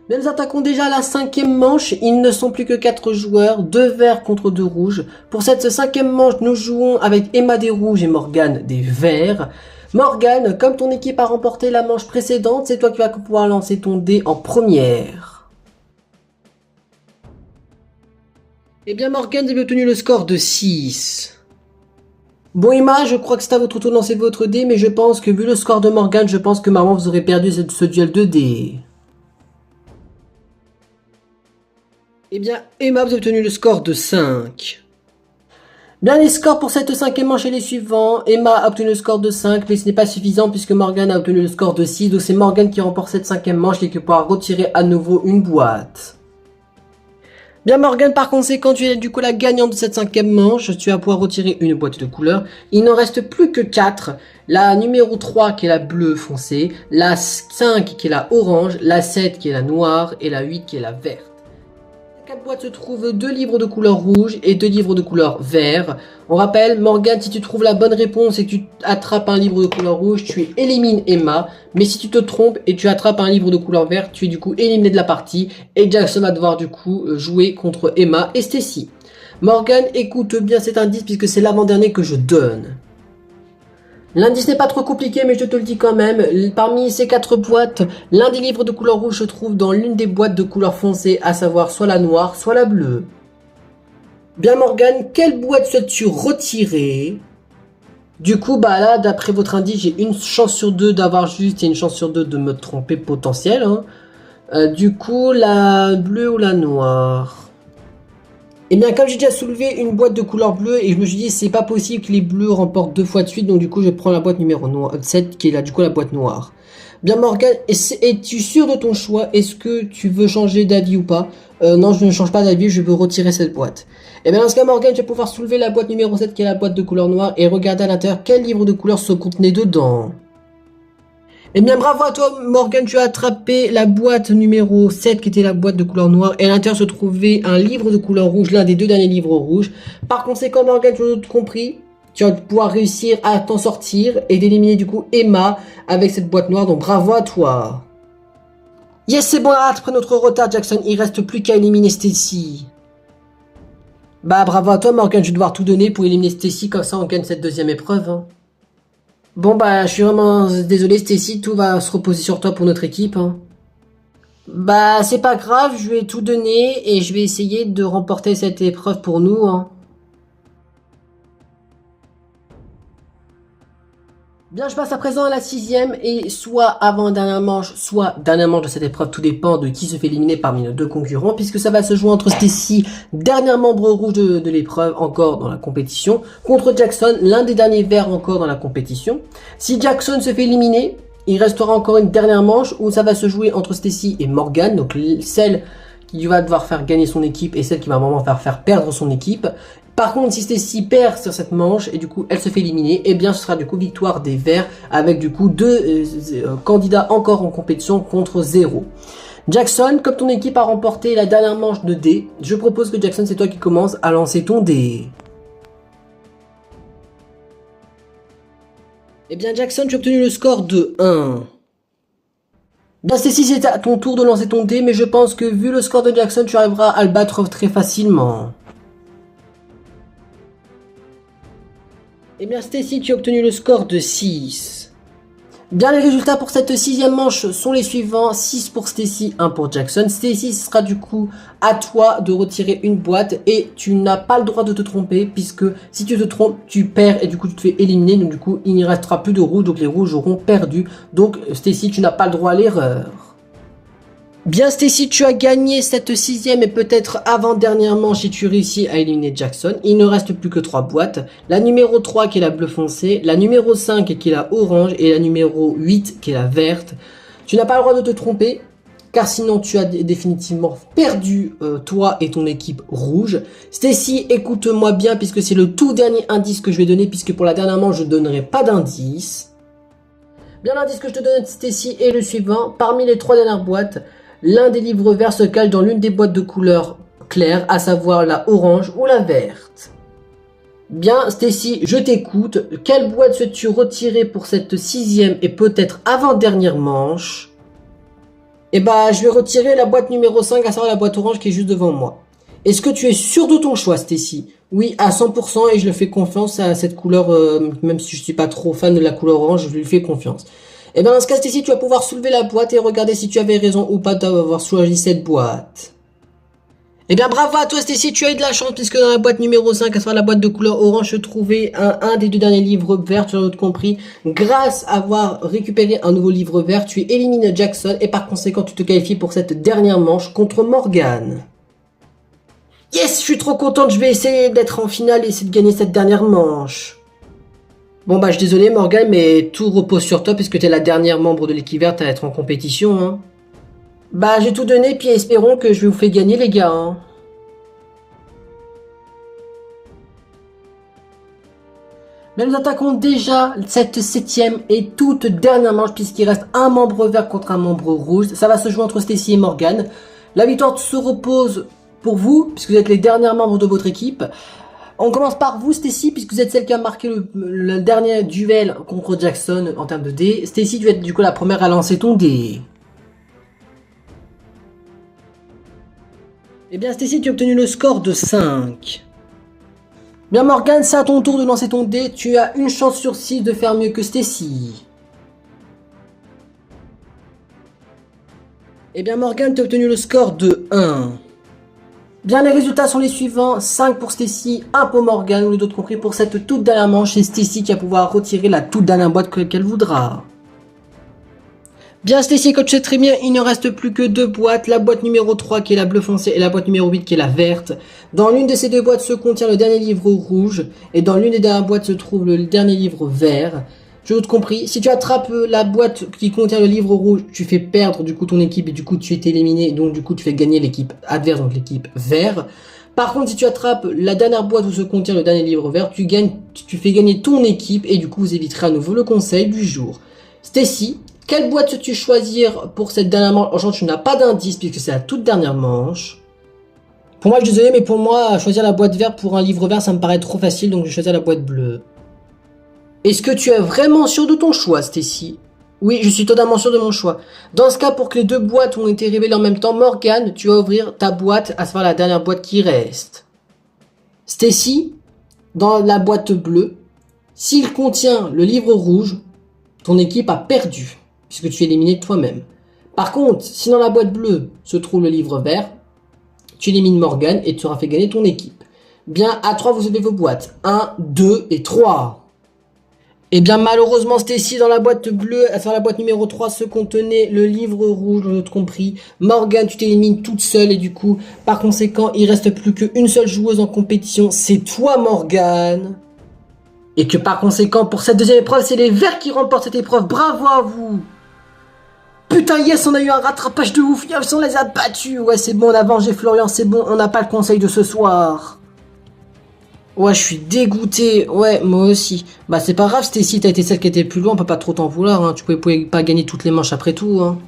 Bien, nous attaquons déjà la 5e manche, il ne sont plus que 4 joueurs, 2 verts contre 2 rouges. Pour cette 5e manche, nous jouons avec Emma des rouges et Morgan des verts. Morgan, comme ton équipe a remporté la manche précédente, c'est toi qui vas pouvoir lancer ton dé en première. Eh bien Morgan, vous avez obtenu le score de 6. Bon Emma, je crois que c'est à votre tour de lancer votre dé, mais je pense que vu le score de Morgan, je pense que maman vous aurez perdu ce duel de dés. Eh bien Emma, vous avez obtenu le score de 5. Bien, les scores pour cette 5e manche et les suivants. Emma a obtenu le score de 5, mais ce n'est pas suffisant puisque Morgan a obtenu le score de 6. Donc c'est Morgan qui remporte cette 5e manche et qui pourra retirer à nouveau une boîte. Bien Morgan, par conséquent, tu es du coup la gagnante de cette 5e manche. Tu vas pouvoir retirer une boîte de couleurs. Il n'en reste plus que 4. La numéro 3 qui est la bleue foncée, la 5 qui est la orange, la 7 qui est la noire et la 8 qui est la verte. 4 boîtes se trouvent 2 livres de couleur rouge et 2 livres de couleur vert. On rappelle, Morgan, si tu trouves la bonne réponse et que tu attrapes un livre de couleur rouge, tu élimines Emma. Mais si tu te trompes et tu attrapes un livre de couleur vert, tu es du coup éliminé de la partie. Et Jackson va devoir du coup jouer contre Emma et Stacy. Morgan, écoute bien cet indice puisque c'est l'avant-dernier que je donne. L'indice n'est pas trop compliqué, mais je te le dis quand même. Parmi ces 4 boîtes, l'un des livres de couleur rouge se trouve dans l'une des boîtes de couleur foncée, à savoir soit la noire, soit la bleue. Bien Morgan, quelle boîte souhaites-tu retirer? Du coup, là, d'après votre indice, j'ai une chance sur 2 d'avoir juste et une chance sur 2 de me tromper potentiel. Hein. Du coup, la bleue ou la noire? Et bien comme j'ai déjà soulevé une boîte de couleur bleue et je me suis dit c'est pas possible que les bleus remportent 2 fois de suite, donc du coup je prends la boîte numéro 7 qui est là du coup la boîte noire. Bien Morgan, es-tu sûr de ton choix? Est-ce que tu veux changer d'avis ou pas? Non, je ne change pas d'avis, je veux retirer cette boîte. Et bien dans ce cas Morgan, tu vas pouvoir soulever la boîte numéro 7 qui est la boîte de couleur noire et regarder à l'intérieur quel livre de couleur se contenait dedans. Eh bien, bravo à toi, Morgan, tu as attrapé la boîte numéro 7, qui était la boîte de couleur noire, et à l'intérieur se trouvait un livre de couleur rouge, l'un des deux derniers livres rouges. Par conséquent, Morgan, tu as tout compris, tu vas pouvoir réussir à t'en sortir, et d'éliminer du coup Emma avec cette boîte noire, donc bravo à toi. Yes, c'est bon, après notre retard, Jackson, il reste plus qu'à éliminer Stacy. Bah, bravo à toi, Morgan, je vais devoir tout donner pour éliminer Stacy, comme ça on gagne cette deuxième épreuve, hein. Bon bah je suis vraiment désolé Stacy, tout va se reposer sur toi pour notre équipe, hein. Bah c'est pas grave, je vais tout donner et je vais essayer de remporter cette épreuve pour nous, hein. Bien, je passe à présent à la sixième et soit avant-dernière manche, soit dernière manche de cette épreuve, tout dépend de qui se fait éliminer parmi nos deux concurrents, puisque ça va se jouer entre Stacy, dernier membre rouge de l'épreuve encore dans la compétition, contre Jackson, l'un des derniers verts encore dans la compétition. Si Jackson se fait éliminer, il restera encore une dernière manche où ça va se jouer entre Stacy et Morgan, donc celle qui va devoir faire gagner son équipe et celle qui va vraiment faire perdre son équipe. Par contre, si Stacy perd sur cette manche et du coup elle se fait éliminer, eh bien ce sera du coup victoire des Verts avec du coup deux candidats encore en compétition contre 0. Jackson, comme ton équipe a remporté la dernière manche de dés, je propose que Jackson, c'est toi qui commences à lancer ton dé. Eh bien Jackson, tu as obtenu le score de 1. Bien Stacy, c'est à ton tour de lancer ton dé, mais je pense que vu le score de Jackson, tu arriveras à le battre très facilement. Eh bien Stacy, tu as obtenu le score de 6. Bien, les résultats pour cette sixième manche sont les suivants. 6 pour Stacy, 1 pour Jackson. Stacy, ce sera du coup à toi de retirer une boîte et tu n'as pas le droit de te tromper puisque si tu te trompes, tu perds et du coup tu te fais éliminer. Donc du coup, il n'y restera plus de rouge, donc les rouges auront perdu. Donc Stacy, tu n'as pas le droit à l'erreur. Bien Stacy, tu as gagné cette sixième et peut-être avant-dernière manche si tu réussis à éliminer Jackson. Il ne reste plus que 3 boîtes. La numéro 3 qui est la bleu foncé, la numéro 5 qui est la orange et la numéro 8 qui est la verte. Tu n'as pas le droit de te tromper car sinon tu as définitivement perdu toi et ton équipe rouge. Stacy, écoute-moi bien puisque c'est le tout dernier indice que je vais donner puisque pour la dernière manche je ne donnerai pas d'indice. Bien, l'indice que je te donne Stacy est le suivant. Parmi les 3 dernières boîtes, l'un des livres verts se cache dans l'une des boîtes de couleur claire, à savoir la orange ou la verte. Bien, Stacy, je t'écoute. Quelle boîte souhaites-tu retirer pour cette sixième et peut-être avant-dernière manche? Eh bah, je vais retirer la boîte numéro 5, à savoir la boîte orange qui est juste devant moi. Est-ce que tu es sûr de ton choix, Stacy? Oui, à 100% et je le fais confiance à cette couleur, même si je suis pas trop fan de la couleur orange, je lui fais confiance. Et bien dans ce cas, Stacy, tu vas pouvoir soulever la boîte et regarder si tu avais raison ou pas d'avoir choisi cette boîte. Eh bien bravo à toi Stacy, tu as eu de la chance puisque dans la boîte numéro 5, à savoir la boîte de couleur orange, se trouvait un des deux derniers livres verts, tu as tout compris. Grâce à avoir récupéré un nouveau livre vert, tu élimines Jackson et par conséquent tu te qualifies pour cette dernière manche contre Morgan. Yes, je suis trop contente, je vais essayer d'être en finale et essayer de gagner cette dernière manche. Bon bah je suis désolé Morgan, mais tout repose sur toi puisque tu es la dernière membre de l'équipe verte à être en compétition, hein. Bah j'ai tout donné puis espérons que je vous fais gagner les gars, hein. Mais nous attaquons déjà cette septième et toute dernière manche puisqu'il reste un membre vert contre un membre rouge. Ça va se jouer entre Stacy et Morgan. La victoire se repose pour vous puisque vous êtes les derniers membres de votre équipe. On commence par vous Stacy puisque vous êtes celle qui a marqué le dernier duel contre Jackson en termes de dés. Stacy, tu vas être du coup la première à lancer ton dé. Eh bien Stacy, tu as obtenu le score de 5. Bien Morgan, c'est à ton tour de lancer ton dé. Tu as une chance sur 6 de faire mieux que Stacy. Eh bien Morgan, tu as obtenu le score de 1. Bien, les résultats sont les suivants. 5 pour Stacy, 1 pour Morgan, ou les autres compris pour cette toute dernière manche. C'est Stacy qui va pouvoir retirer la toute dernière boîte qu'elle voudra. Bien Stacy, comme tu sais très bien, il ne reste plus que 2 boîtes. La boîte numéro 3 qui est la bleu foncé et la boîte numéro 8 qui est la verte. Dans l'une de ces 2 boîtes se contient le dernier livre rouge. Et dans l'une des dernières boîtes se trouve le dernier livre vert. J'ai tout compris. Si tu attrapes la boîte qui contient le livre rouge, tu fais perdre du coup ton équipe et du coup tu es éliminé. Donc du coup tu fais gagner l'équipe adverse, donc l'équipe vert. Par contre si tu attrapes la dernière boîte où se contient le dernier livre vert, tu fais gagner ton équipe et du coup vous éviterez à nouveau le conseil du jour. Stacy, Quelle boîte veux-tu choisir pour cette dernière manche? Aujourd'hui, tu n'as pas d'indice puisque c'est la toute dernière manche. Pour moi, je suis désolé, mais pour moi, choisir la boîte verte pour un livre vert, ça me paraît trop facile, donc je vais choisir la boîte bleue. Est-ce que tu es vraiment sûr de ton choix, Stacy? Oui, je suis totalement sûr de mon choix. Dans ce cas, pour que les deux boîtes ont été révélées en même temps, Morgane, tu vas ouvrir ta boîte, à savoir la dernière boîte qui reste. Stacy, dans la boîte bleue, s'il contient le livre rouge, ton équipe a perdu, puisque tu es éliminé toi-même. Par contre, si dans la boîte bleue se trouve le livre vert, tu élimines Morgane et tu auras fait gagner ton équipe. Bien, à 3, vous avez vos boîtes. 1, 2 et 3. Et bien, malheureusement, Stacy, dans la boîte bleue, à savoir la boîte numéro 3, se contenait le livre rouge, on a tout compris. Morgane, tu t'élimines toute seule et du coup, par conséquent, il reste plus qu'une seule joueuse en compétition, c'est toi, Morgane. Et que par conséquent, pour cette deuxième épreuve, c'est les Verts qui remportent cette épreuve. Bravo à vous! Putain, yes, on a eu un rattrapage de ouf. Yes, on les a battus. Ouais, c'est bon, on a vengé Florian, c'est bon, on n'a pas le conseil de ce soir. Ouais, je suis dégoûté. Ouais, moi aussi. Bah, c'est pas grave, Stacy, t'as été celle qui était plus loin, on peut pas trop t'en vouloir, hein. Tu pouvais pas gagner toutes les manches après tout, hein.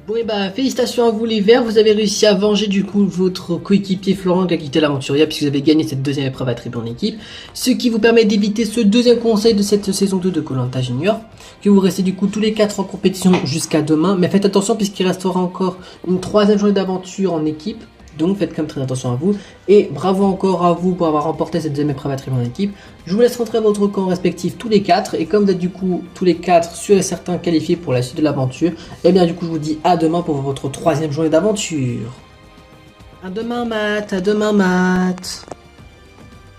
Bon, et bah, félicitations à vous les Verts, vous avez réussi à venger du coup votre coéquipier Florent qui a quitté l'Aventuria puisque vous avez gagné cette deuxième épreuve attribuée en équipe, ce qui vous permet d'éviter ce deuxième conseil de cette saison 2 de Koh-Lanta Junior, que vous restez du coup tous les 4 en compétition jusqu'à demain, mais faites attention puisqu'il restera encore une troisième journée d'aventure en équipe. Donc faites quand même très attention à vous. Et bravo encore à vous pour avoir remporté cette deuxième épreuve attribuée en équipe. Je vous laisse rentrer à votre camp respectif tous les 4. Et comme vous êtes du coup tous les 4 sûrs et certains qualifiés pour la suite de l'aventure, et bien du coup je vous dis à demain pour votre troisième journée d'aventure. À demain Matt, à demain Matt.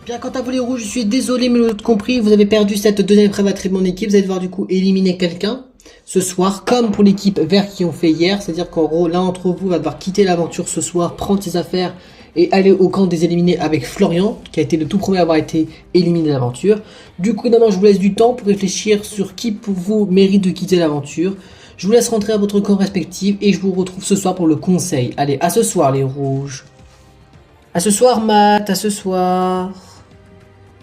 Bien, quant à vous les rouges, je suis désolé mais vous avez compris, vous avez perdu cette deuxième épreuve attribuée en équipe. Vous allez devoir du coup éliminer quelqu'un ce soir, comme pour l'équipe vert qui ont fait hier, c'est-à-dire qu'en gros, l'un d'entre vous va devoir quitter l'aventure ce soir, prendre ses affaires et aller au camp des éliminés avec Florian, qui a été le tout premier à avoir été éliminé de l'aventure. Du coup, d'abord, je vous laisse du temps pour réfléchir sur qui pour vous mérite de quitter l'aventure. Je vous laisse rentrer à votre camp respectif et je vous retrouve ce soir pour le conseil. Allez, à ce soir les rouges. À ce soir Matt, à ce soir.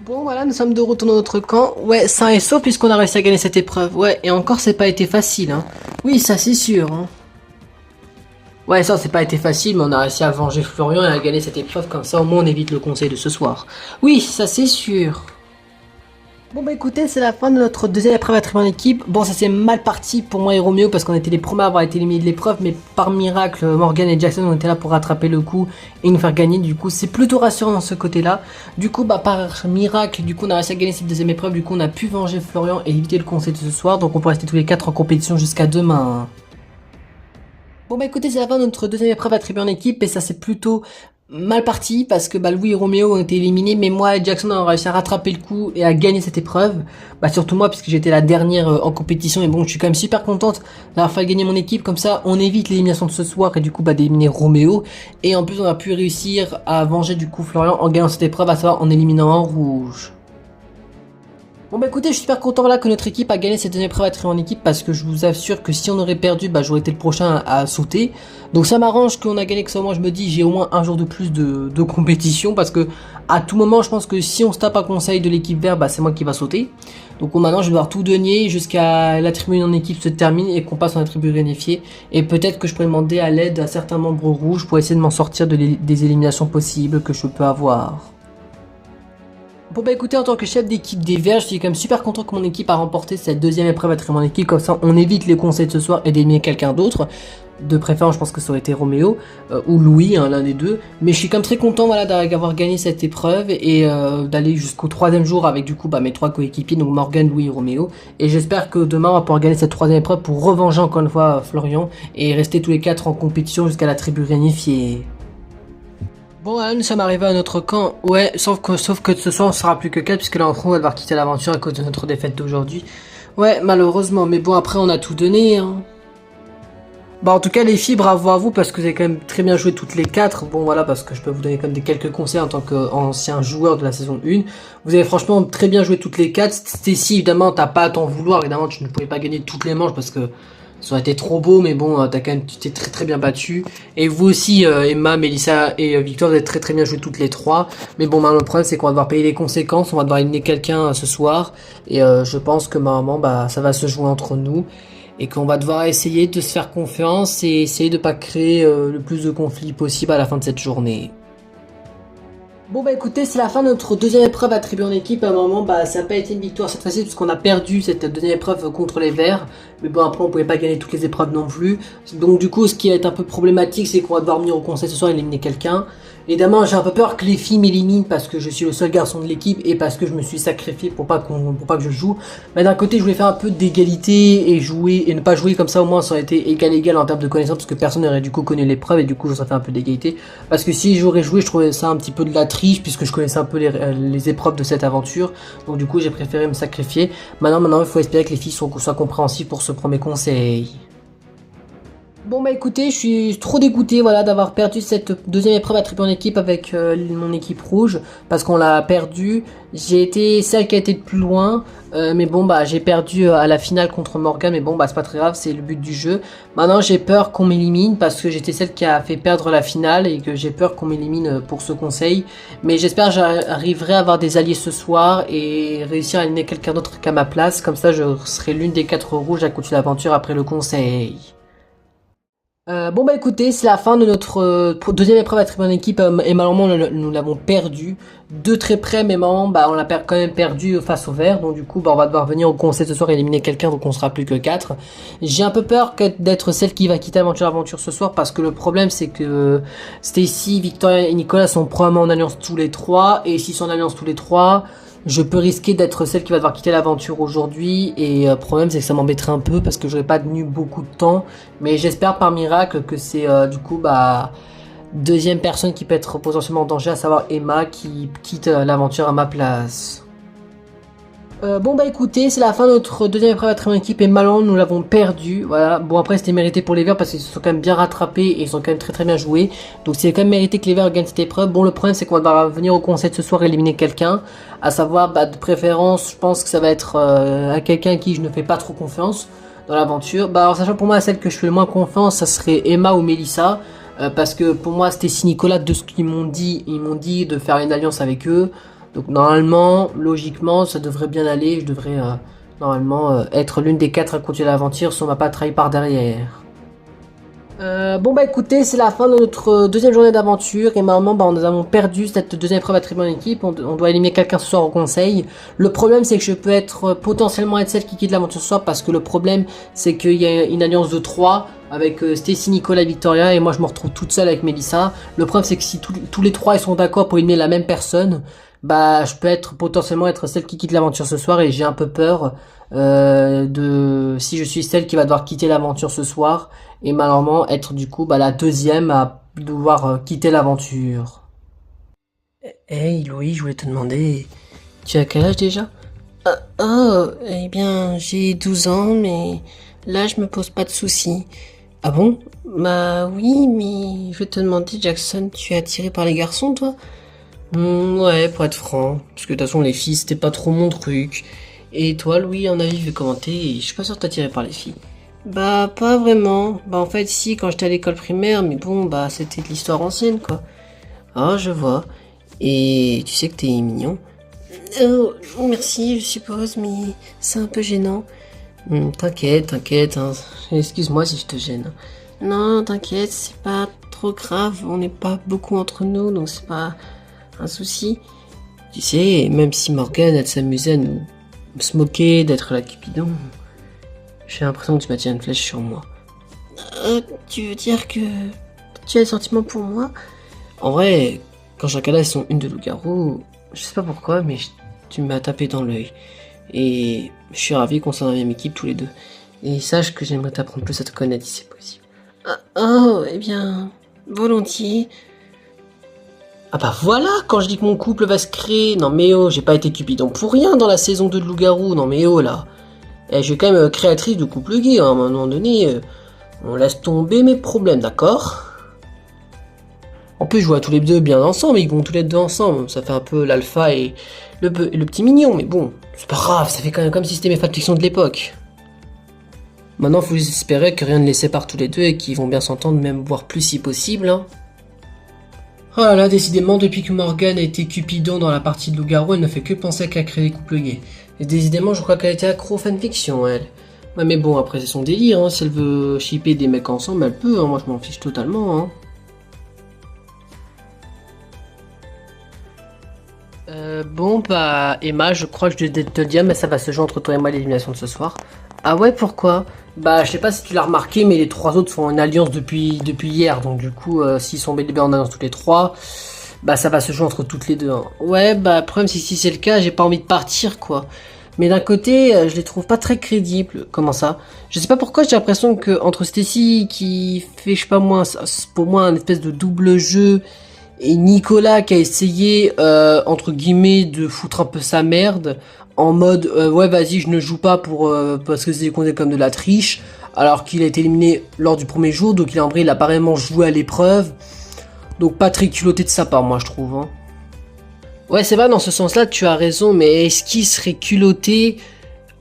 Bon voilà, nous sommes de retour dans notre camp. Ouais, sain et sauf puisqu'on a réussi à gagner cette épreuve. Ouais, et encore c'est pas été facile, hein. Oui, ça c'est sûr, hein. Ouais, ça c'est pas été facile, mais on a réussi à venger Florian et à gagner cette épreuve, comme ça au moins on évite le conseil de ce soir. Oui, ça c'est sûr. Bon bah écoutez, c'est la fin de notre deuxième épreuve attribuée en équipe. Bon, ça s'est mal parti pour moi et Roméo parce qu'on était les premiers à avoir été éliminés de l'épreuve, mais par miracle, Morgan et Jackson ont été là pour rattraper le coup et nous faire gagner. Du coup, c'est plutôt rassurant dans ce côté-là. Du coup, bah par miracle, du coup, on a réussi à gagner cette deuxième épreuve. Du coup, on a pu venger Florian et éviter le conseil de ce soir. Donc, on peut rester tous les 4 en compétition jusqu'à demain. Bon bah écoutez, c'est la fin de notre deuxième épreuve attribuée en équipe et ça c'est plutôt mal parti parce que bah Louis et Roméo ont été éliminés, mais moi et Jackson avons réussi à rattraper le coup et à gagner cette épreuve. Bah surtout moi puisque j'étais la dernière en compétition et bon je suis quand même super contente d'avoir fait gagner mon équipe, comme ça on évite l'élimination de ce soir et du coup bah d'éliminer Roméo, et en plus on a pu réussir à venger du coup Florian en gagnant cette épreuve, à savoir en éliminant un rouge. Bon bah écoutez, je suis super content là que notre équipe a gagné cette deuxième épreuve attribuée en équipe parce que je vous assure que si on aurait perdu, bah j'aurais été le prochain à sauter. Donc ça m'arrange qu'on a gagné, que ça moi je me dis j'ai au moins un jour de plus de compétition parce que à tout moment je pense que si on se tape à conseil de l'équipe verte, bah c'est moi qui va sauter. Donc maintenant je vais devoir tout donner jusqu'à la tribune en équipe se termine et qu'on passe en attribut réunifié. Et peut-être que je pourrais demander à l'aide à certains membres rouges pour essayer de m'en sortir des éliminations possibles que je peux avoir. Bon bah écoutez, en tant que chef d'équipe des Verts, je suis quand même super content que mon équipe a remporté cette deuxième épreuve attribuée en équipe, comme ça on évite les conseils de ce soir et d'éliminer quelqu'un d'autre. De préférence je pense que ça aurait été Roméo ou Louis, hein, l'un des deux. Mais je suis quand même très content voilà, d'avoir gagné cette épreuve et d'aller jusqu'au troisième jour avec du coup bah, mes 3 coéquipiers, donc Morgan, Louis et Roméo. Et j'espère que demain on va pouvoir gagner cette troisième épreuve pour revenger encore une fois Florian et rester tous les 4 en compétition jusqu'à la tribu réunifiée. Bon, voilà, nous sommes arrivés à notre camp. Ouais, sauf que ce soir on sera plus que 4 puisque là en gros on va devoir quitter l'aventure à cause de notre défaite d'aujourd'hui. Ouais, malheureusement, mais bon après on a tout donné, hein. Bah en tout cas les filles, bravo à vous parce que vous avez quand même très bien joué toutes les 4. Bon voilà, parce que je peux vous donner comme quelques conseils en tant qu'ancien joueur de la saison 1. Vous avez franchement très bien joué toutes les 4. Stacy, évidemment t'as pas à t'en vouloir, évidemment tu ne pouvais pas gagner toutes les manches parce que Ça aurait été trop beau, mais bon, tu t'es très très bien battu. Et vous aussi, Emma, Mélissa et Victor, vous êtes très très bien joués toutes les trois. Mais bon, maintenant le problème c'est qu'on va devoir payer les conséquences, on va devoir éliminer quelqu'un ce soir. Et je pense que normalement, bah, ça va se jouer entre nous. Et qu'on va devoir essayer de se faire confiance et essayer de pas créer le plus de conflits possible à la fin de cette journée. Bon bah écoutez, c'est la fin de notre deuxième épreuve attribuée en équipe. À un moment, bah ça n'a pas été une victoire cette fois-ci puisqu'on a perdu cette deuxième épreuve contre les Verts. Mais bon, après on pouvait pas gagner toutes les épreuves non plus. Donc du coup, ce qui va être un peu problématique, c'est qu'on va devoir venir au conseil ce soir et éliminer quelqu'un. Évidemment, j'ai un peu peur que les filles m'éliminent parce que je suis le seul garçon de l'équipe et parce que je me suis sacrifié pour pas que je joue. Mais d'un côté, je voulais faire un peu d'égalité et jouer et ne pas jouer comme ça, au moins ça aurait été égal en termes de connaissances parce que personne n'aurait du coup connu l'épreuve et du coup, ça fait un peu d'égalité. Parce que si j'aurais joué, je trouvais ça un petit peu de la triche puisque je connaissais un peu les épreuves de cette aventure. Donc du coup, j'ai préféré me sacrifier. Maintenant, il faut espérer que les filles soient compréhensives pour ce premier conseil. Bon bah écoutez, je suis trop dégoûté voilà d'avoir perdu cette deuxième épreuve attribuée en équipe avec mon équipe rouge parce qu'on l'a perdu. J'ai été celle qui a été de plus loin, mais bon bah j'ai perdu à la finale contre Morgan, mais bon bah c'est pas très grave, c'est le but du jeu. Maintenant j'ai peur qu'on m'élimine parce que j'étais celle qui a fait perdre la finale et que j'ai peur qu'on m'élimine pour ce conseil. Mais j'espère que j'arriverai à avoir des alliés ce soir et réussir à éliminer quelqu'un d'autre qu'à ma place. Comme ça je serai l'une des 4 rouges à continuer l'aventure après le conseil. Bon bah écoutez, c'est la fin de notre deuxième épreuve attribuée en équipe et malheureusement nous l'avons perdu de très près, mais malheureusement bah on l'a quand même perdu face au vert, donc du coup bah on va devoir venir au conseil ce soir et éliminer quelqu'un, donc on sera plus que 4. J'ai un peu peur d'être celle qui va quitter l'aventure ce soir parce que le problème c'est que Stacy, Victoria et Nicolas sont probablement en alliance tous les trois, et s'ils sont en alliance tous les trois, je peux risquer d'être celle qui va devoir quitter l'aventure aujourd'hui et le problème c'est que ça m'embêterait un peu parce que j'aurais pas tenu beaucoup de temps, mais j'espère par miracle que c'est du coup bah deuxième personne qui peut être potentiellement en danger, à savoir Emma qui quitte l'aventure à ma place. Bon bah écoutez, c'est la fin de notre deuxième épreuve à travers équipe et malheureusement nous l'avons perdu. Voilà, bon après c'était mérité pour les Verts parce qu'ils se sont quand même bien rattrapés et ils sont quand même très très bien joués. Donc c'est quand même mérité que les Verts gagnent cette épreuve. Bon le problème c'est qu'on va devoir venir au conseil ce soir et éliminer quelqu'un. À savoir bah de préférence je pense que ça va être à quelqu'un à qui je ne fais pas trop confiance dans l'aventure. Bah alors sachant pour moi celle que je fais le moins confiance ça serait Emma ou Mélissa. Parce que pour moi c'était si Nicolas de ce qu'ils m'ont dit, ils m'ont dit de faire une alliance avec eux. Donc normalement, logiquement, ça devrait bien aller. Je devrais normalement être l'une des 4 à continuer l'aventure si on m'a pas trahi par derrière. Bon bah écoutez, c'est la fin de notre deuxième journée d'aventure et normalement bah nous avons perdu cette deuxième épreuve attribuée en équipe. On doit éliminer quelqu'un ce soir au conseil. Le problème c'est que je peux être potentiellement être celle qui quitte l'aventure ce soir parce que le problème c'est qu'il y a une alliance de 3 avec Stacy, Nicolas, Victoria et moi je me retrouve toute seule avec Melissa. Le problème c'est que si tous les 3 ils sont d'accord pour éliminer la même personne, bah je peux potentiellement être celle qui quitte l'aventure ce soir et j'ai un peu peur de si je suis celle qui va devoir quitter l'aventure ce soir et malheureusement être du coup bah la deuxième à devoir quitter l'aventure. Hey Louis, je voulais te demander, tu as quel âge déjà? Oh, eh bien j'ai 12 ans mais là je me pose pas de soucis. Ah bon? Bah oui, mais je vais te demander Jackson, tu es attiré par les garçons toi? Ouais, pour être franc. Parce que de toute façon, les filles, c'était pas trop mon truc. Et toi, Louis, en avis, je vais commenter et je suis pas sûr de t'attirer par les filles. Bah, pas vraiment. Bah, en fait, si, quand j'étais à l'école primaire, mais bon, bah, c'était de l'histoire ancienne, quoi. Ah, je vois. Et tu sais que t'es mignon. Merci, je suppose, mais c'est un peu gênant. T'inquiète, hein. Excuse-moi si je te gêne. Non, t'inquiète, c'est pas trop grave. On n'est pas beaucoup entre nous, donc c'est pas un souci. Tu sais, même si Morgane, elle s'amusait à nous se moquer d'être la Cupidon, j'ai l'impression que tu m'attires une flèche sur moi. Tu veux dire que tu as des sentiments pour moi? En vrai, quand Jacques sont une de loup-garou, je sais pas pourquoi, mais tu m'as tapé dans l'œil. Et je suis ravi qu'on soit dans la même équipe tous les deux. Et sache que j'aimerais t'apprendre plus à te connaître si c'est possible. Oh, eh bien, volontiers. Ah bah voilà, quand je dis que mon couple va se créer, non mais oh, j'ai pas été Cupidon pour rien dans la saison 2 de Loup-Garou, non mais oh là. Et je suis quand même créatrice de couple gay, hein, à un moment donné, on laisse tomber mes problèmes, d'accord? En plus, je vois tous les deux bien ensemble, ils vont tous les deux ensemble, ça fait un peu l'alpha et le petit mignon, mais bon, c'est pas grave, ça fait quand même comme si c'était mes fanfictions de l'époque. Maintenant, faut juste espérer que rien ne les sépare tous les deux et qu'ils vont bien s'entendre, même voire plus si possible. Hein. Oh là là, décidément, depuis que Morgane a été Cupidon dans la partie de Loup-Garou, elle ne fait que penser qu'à créer des couples gays. Et décidément, je crois qu'elle était accro aux fanfiction, elle. Ouais, mais bon, après, c'est son délire, hein. Si elle veut shipper des mecs ensemble, elle peut, hein. Moi, je m'en fiche totalement, hein. Bon, bah, Emma, je crois que je devais te le dire, mais ça va se jouer entre toi et moi l'élimination de ce soir. Ah ouais, pourquoi? Bah, je sais pas si tu l'as remarqué, mais les trois autres font une alliance depuis hier, donc du coup, s'ils sont bel et bien en alliance tous les trois, bah, ça va se jouer entre toutes les deux, hein. Ouais, bah, problème, si c'est le cas, j'ai pas envie de partir, quoi. Mais d'un côté, je les trouve pas très crédibles. Comment ça? Je sais pas pourquoi, j'ai l'impression que entre Stacy qui fait, je sais pas moi, pour moi, un espèce de double jeu, et Nicolas qui a essayé, entre guillemets, de foutre un peu sa merde, en mode, ouais, vas-y, je ne joue pas parce que c'est compté comme de la triche, alors qu'il a été éliminé lors du premier jour, donc en vrai, il a pas vraiment joué à l'épreuve. Donc pas très culotté de sa part, moi, je trouve, hein. Ouais, c'est vrai, dans ce sens-là, tu as raison, mais est-ce qu'il serait culotté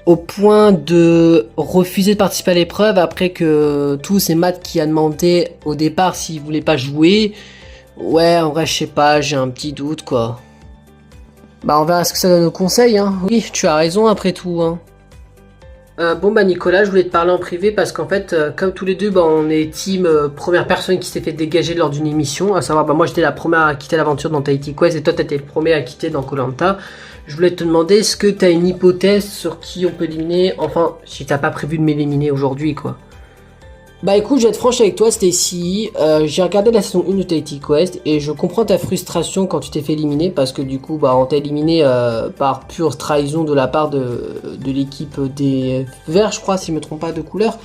au point de refuser de participer à l'épreuve après que tout c'est Matt qui a demandé au départ s'il voulait pas jouer? Ouais, en vrai, je sais pas, j'ai un petit doute, quoi. Bah, on verra ce que ça donne au conseil, hein. Oui, tu as raison, après tout, hein. Bon, bah, Nicolas, je voulais te parler en privé parce qu'en fait, comme tous les deux, bah, on est team première personne qui s'est fait dégager lors d'une émission. À savoir, bah, moi, j'étais la première à quitter l'aventure dans Tahiti Quest et toi, t'étais le premier à quitter dans Koh Lanta. Je voulais te demander, est-ce que t'as une hypothèse sur qui on peut éliminer? Enfin, si t'as pas prévu de m'éliminer aujourd'hui, quoi. Bah écoute, je vais être franche avec toi, Stacy. J'ai regardé la saison 1 de Tahiti Quest et je comprends ta frustration quand tu t'es fait éliminer parce que du coup, bah on t'a éliminé par pure trahison de la part de l'équipe des Verts, je crois, si je me trompe pas de couleur.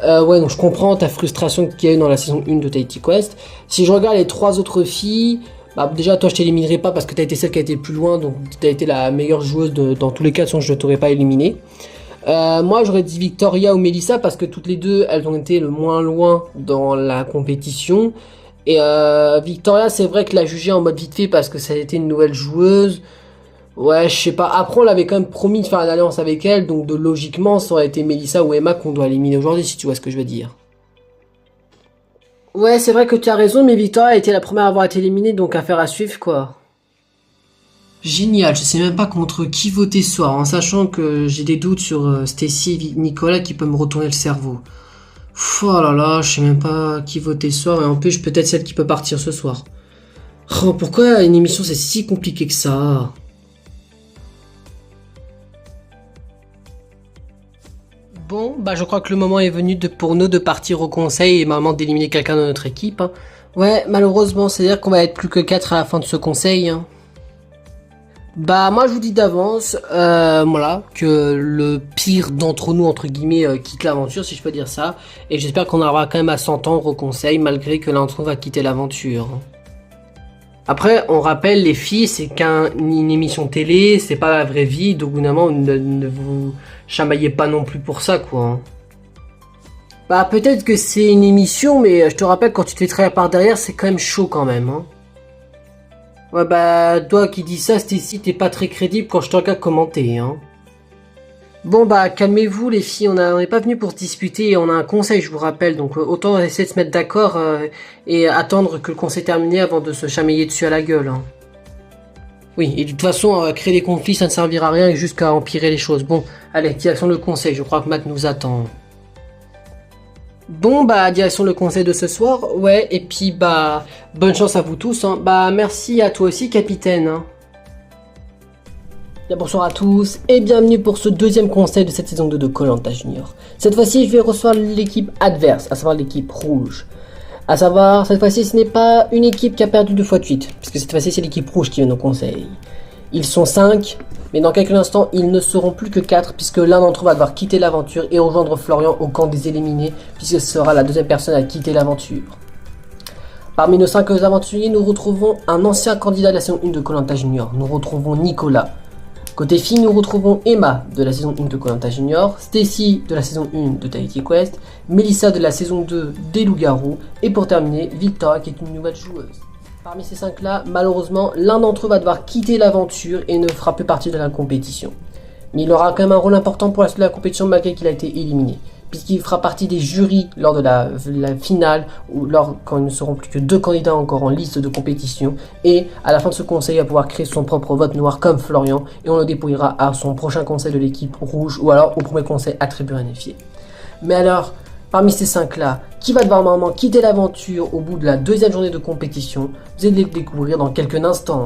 Ouais, donc je comprends ta frustration qu'il y a eu dans la saison 1 de Tahiti Quest. Si je regarde les trois autres filles, bah déjà toi je t'éliminerai pas parce que t'as été celle qui a été le plus loin, donc t'as été la meilleure joueuse dans tous les cas, sinon je t'aurais pas éliminé. Moi j'aurais dit Victoria ou Melissa parce que toutes les deux elles ont été le moins loin dans la compétition. Et Victoria, c'est vrai que l'a jugée en mode vite fait parce que ça a été une nouvelle joueuse. Ouais, je sais pas. Après on l'avait quand même promis de faire une alliance avec elle, donc logiquement ça aurait été Melissa ou Emma qu'on doit éliminer aujourd'hui, si tu vois ce que je veux dire. Ouais, c'est vrai que tu as raison, mais Victoria a été la première à avoir été éliminée, donc affaire à suivre, quoi. Génial, je sais même pas contre qui voter ce soir, en sachant que j'ai des doutes sur Stacy et Nicolas qui peuvent me retourner le cerveau. Oh là là, je sais même pas qui voter ce soir, et en plus peut-être celle qui peut partir ce soir. Oh, pourquoi une émission c'est si compliqué que ça? Bon, bah je crois que le moment est venu pour nous de partir au conseil et maman d'éliminer quelqu'un de notre équipe, hein. Ouais, malheureusement, c'est-à-dire qu'on va être plus que 4 à la fin de ce conseil, hein. Bah moi je vous dis d'avance, voilà, que le pire d'entre nous, entre guillemets, quitte l'aventure, si je peux dire ça. Et j'espère qu'on aura quand même à s'entendre au conseil, malgré que l'un d'entre nous va quitter l'aventure. Après, on rappelle, les filles, c'est qu'une émission télé, c'est pas la vraie vie, donc évidemment, ne vous chamaillez pas non plus pour ça, quoi, hein. Bah peut-être que c'est une émission, mais je te rappelle, quand tu te fais trahir par derrière, c'est quand même chaud quand même, hein. Ouais bah, toi qui dis ça, Stacy, t'es pas très crédible quand je te regarde commenter, hein. Bon bah, calmez-vous les filles, on n'est pas venu pour se disputer, on a un conseil, je vous rappelle, donc autant essayer de se mettre d'accord et attendre que le conseil termine avant de se chamailler dessus à la gueule, hein. Oui, et de toute façon, créer des conflits, ça ne servira à rien, jusqu'à empirer les choses. Bon, allez, direction le conseil, je crois que Matt nous attend. Bon bah direction le conseil de ce soir, ouais, et puis bah bonne chance à vous tous, hein. Bah merci à toi aussi capitaine, hein. Bien, bonsoir à tous et bienvenue pour ce deuxième conseil de cette saison 2 de Koh Lanta Junior. Cette fois-ci je vais recevoir l'équipe adverse, à savoir l'équipe rouge. À savoir, cette fois-ci ce n'est pas une équipe qui a perdu 2 fois de suite, puisque cette fois-ci c'est l'équipe rouge qui vient au conseil. Ils sont 5, mais dans quelques instants, ils ne seront plus que 4, puisque l'un d'entre eux va devoir quitter l'aventure et rejoindre Florian au camp des éliminés, puisque ce sera la deuxième personne à quitter l'aventure. Parmi nos 5 aventuriers, nous retrouvons un ancien candidat de la saison 1 de Koh Lanta Junior. Nous retrouvons Nicolas. Côté filles, nous retrouvons Emma de la saison 1 de Koh Lanta Junior, Stacy de la saison 1 de Tahiti Quest, Melissa de la saison 2 des Loups-Garous, et pour terminer, Victoria qui est une nouvelle joueuse. Parmi ces 5 là, malheureusement, l'un d'entre eux va devoir quitter l'aventure et ne fera plus partie de la compétition. Mais il aura quand même un rôle important pour la suite de la compétition malgré qu'il a été éliminé. puisqu'il fera partie des jurys lors de la finale, ou quand il ne seront plus que 2 candidats encore en liste de compétition. Et à la fin de ce conseil, il va pouvoir créer son propre vote noir comme Florian, et on le dépouillera à son prochain conseil de l'équipe rouge, ou alors au premier conseil attribué à Néfier. Mais alors, parmi ces 5-là, qui va devoir normalement quitter l'aventure au bout de la 2e journée de compétition? Vous allez le découvrir dans quelques instants.